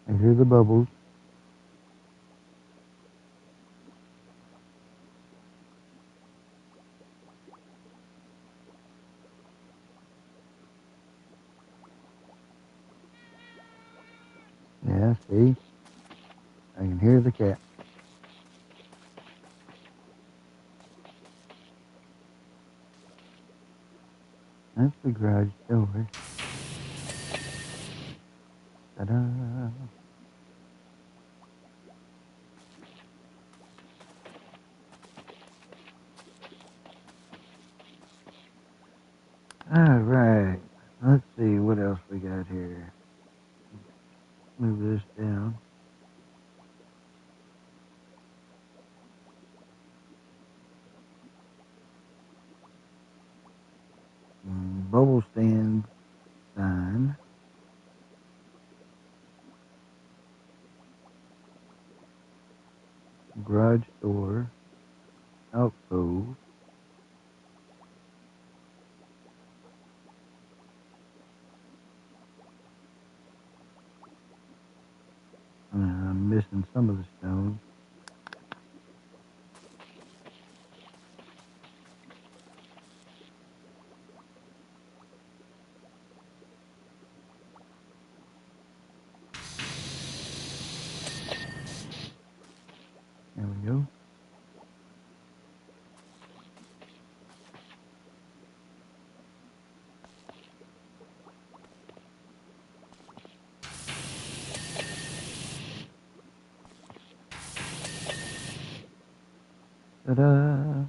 I hear the bubbles. Yeah, see? I can hear the cat. That's the garage door. Ta-da! All right. Let's see what else we got here. Move this down. garage door, alcove. I'm missing some of the stones. There we go. Ta-da!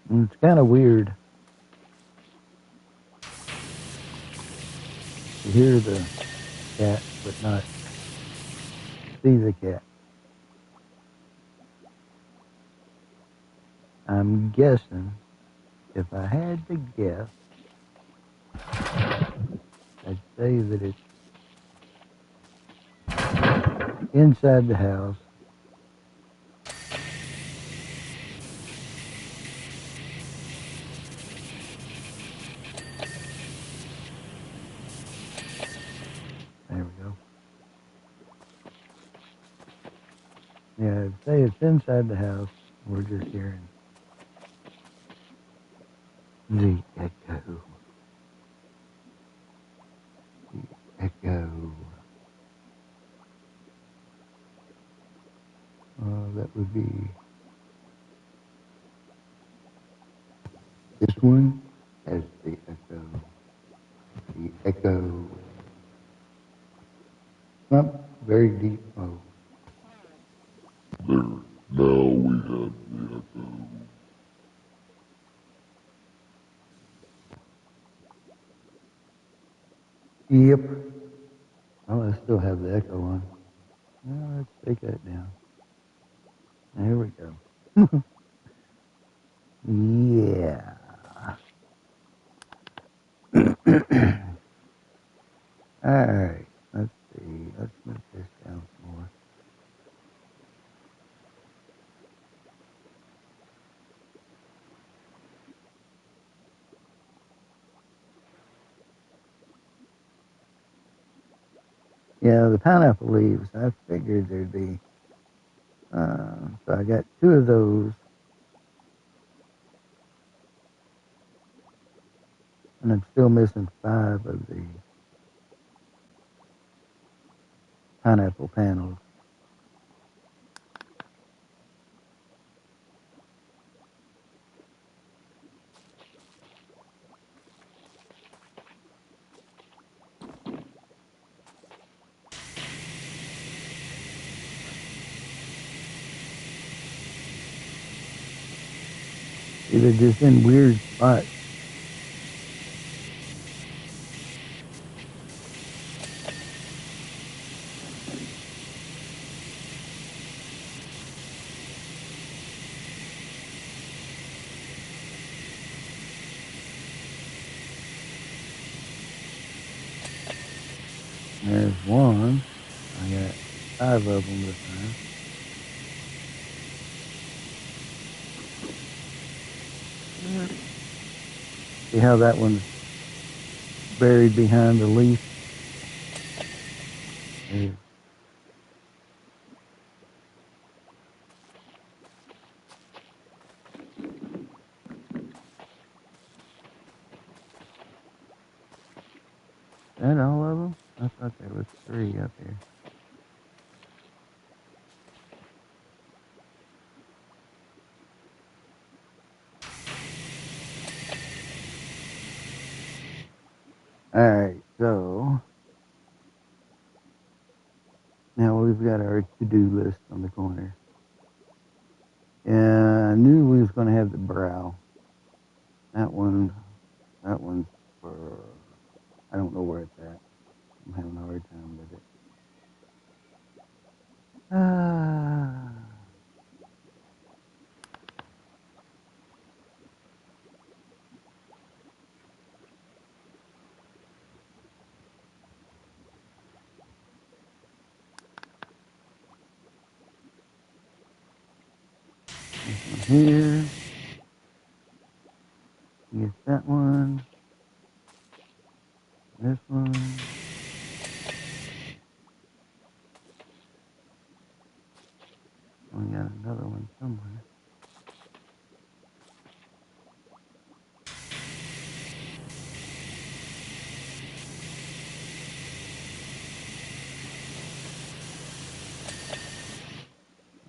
And it's kind of weird to hear the cat, but not see the cat. I'm guessing, if I had to guess, I'd say that it's inside the house. There we go. Yeah, I'd say it's inside the house. We're just hearing the echo. The echo. That would be this one has the echo. The echo. Not very deep. Oh. There, now we have the echo. Yep. Oh, I still have the echo on. Well, let's take that down. There we go. Yeah. All right. Let's see. Let's move this down some more. Yeah, the pineapple leaves. I figured there'd be. So I got 2 of those. And I'm still missing 5 of the pineapple panels. They're just in weird spots. There's one. I got 5 of them this time. See how that one's buried behind the leaf? There's that all of them? I thought there was 3 up here. Alright, so now we've got our to-do list on the corner. Yeah, I knew we was going to have the brow. That one's for, I don't know where it's at. I'm having a hard time with it. Ah. This one here. Get that one. This one. We got another one somewhere.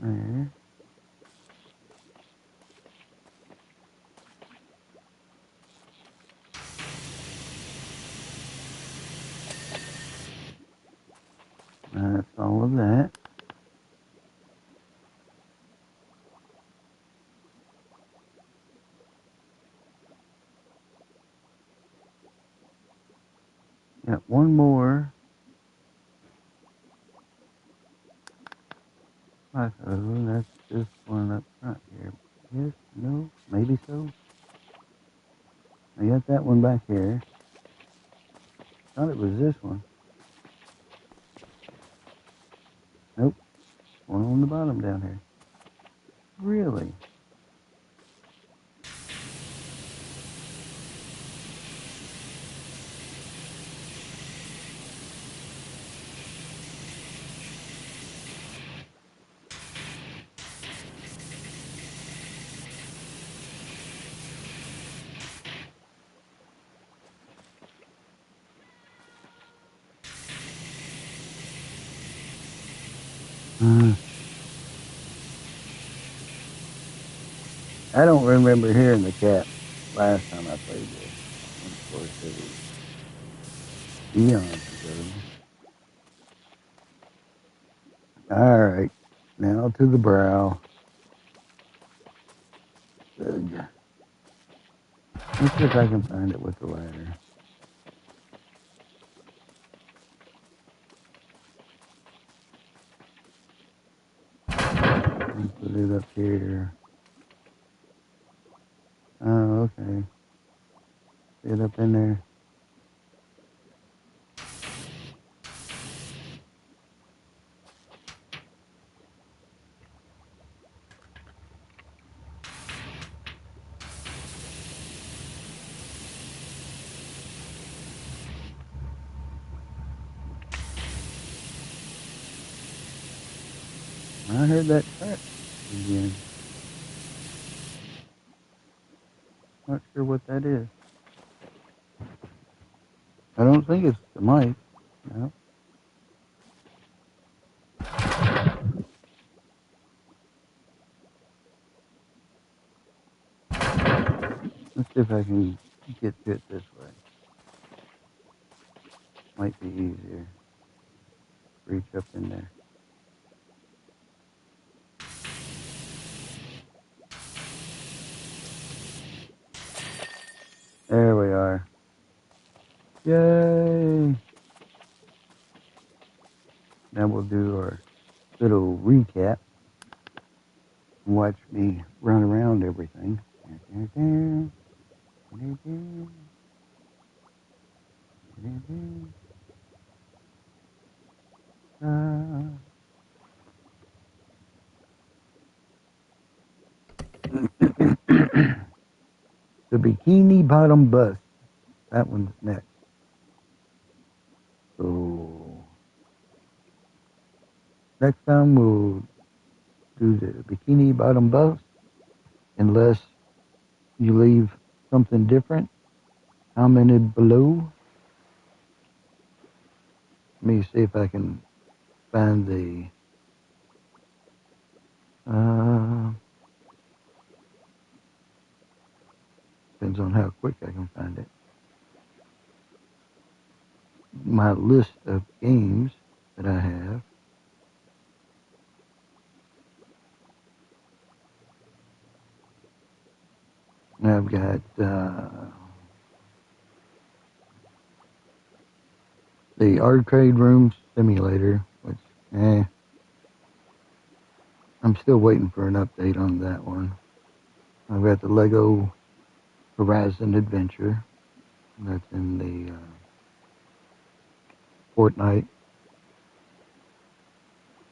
There. That's all of that. Got one more. Oh, that's this one up front here. Yes, no, maybe so. I got that one back here. Thought it was this one. Nope. One on the bottom down here. Really? I don't remember hearing the cat last time I played this. And of course, it was eons ago. All right. Now to the brow. Ugh. Let's see if I can find it with the ladder. Let's put it up here. Oh, okay. See it up in there. I heard that crack again. Not sure what that is. I don't think it's the mic. No. Let's see if I can get to it this way. Might be easier. Reach up in there. There we are. Yay! Now we'll do our little recap. Watch me run around everything. The Bikini Bottom Bus. That one's next. So next time we'll do the Bikini Bottom Bus, unless you leave something different commented below. Let me see if I can find the depends on how quick I can find it. My list of games that I have. I've got the arcade room simulator, which, I'm still waiting for an update on that one. I've got the Lego Horizon Adventure. That's in the Fortnite.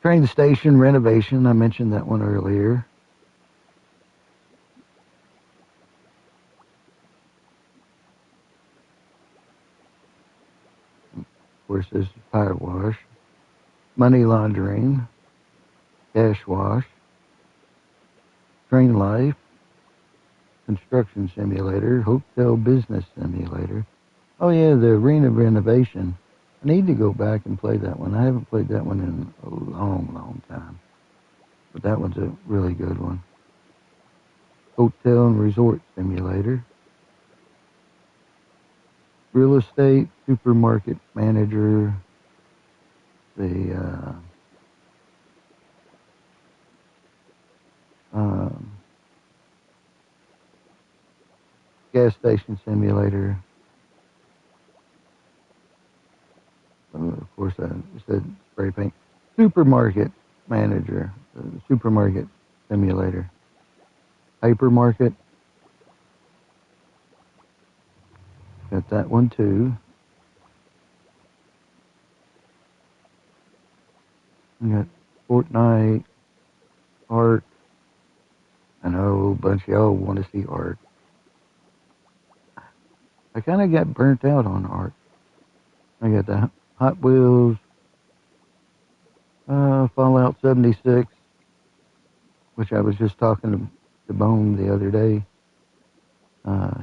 Train station renovation, I mentioned that one earlier. Of course, there's Pirate Wash, money laundering, cash wash, train life, construction simulator, hotel business simulator. Oh yeah, the arena renovation. I need to go back and play that one. I haven't played that one in a long, long time. But that one's a really good one. Hotel and resort simulator. Real estate, supermarket manager, the gas station simulator. Of course, I said spray paint. Supermarket manager, supermarket simulator. Hypermarket. Got that one too. We got Fortnite, Art. I know a bunch of y'all want to see Art. I kind of got burnt out on Art. I got the Hot Wheels, Fallout 76, which I was just talking to Bone the other day.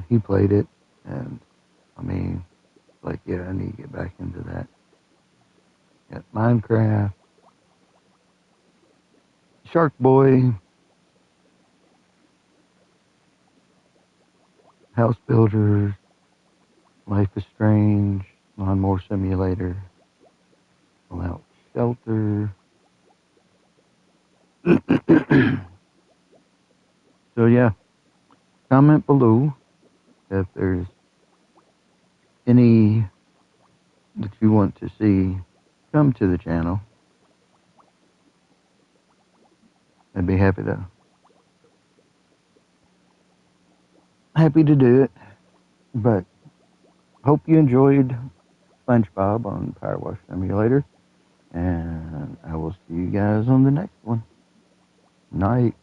He played it, and I mean, like, yeah, I need to get back into that. Got Minecraft, Shark Boy, House Builders, Life is Strange, Lawnmower Simulator, Fallout Shelter. So yeah, comment below if there's any that you want to see come to the channel. I'd be happy to do it. But hope you enjoyed SpongeBob on Power Wash Simulator, and I will see you guys on the next one. Night.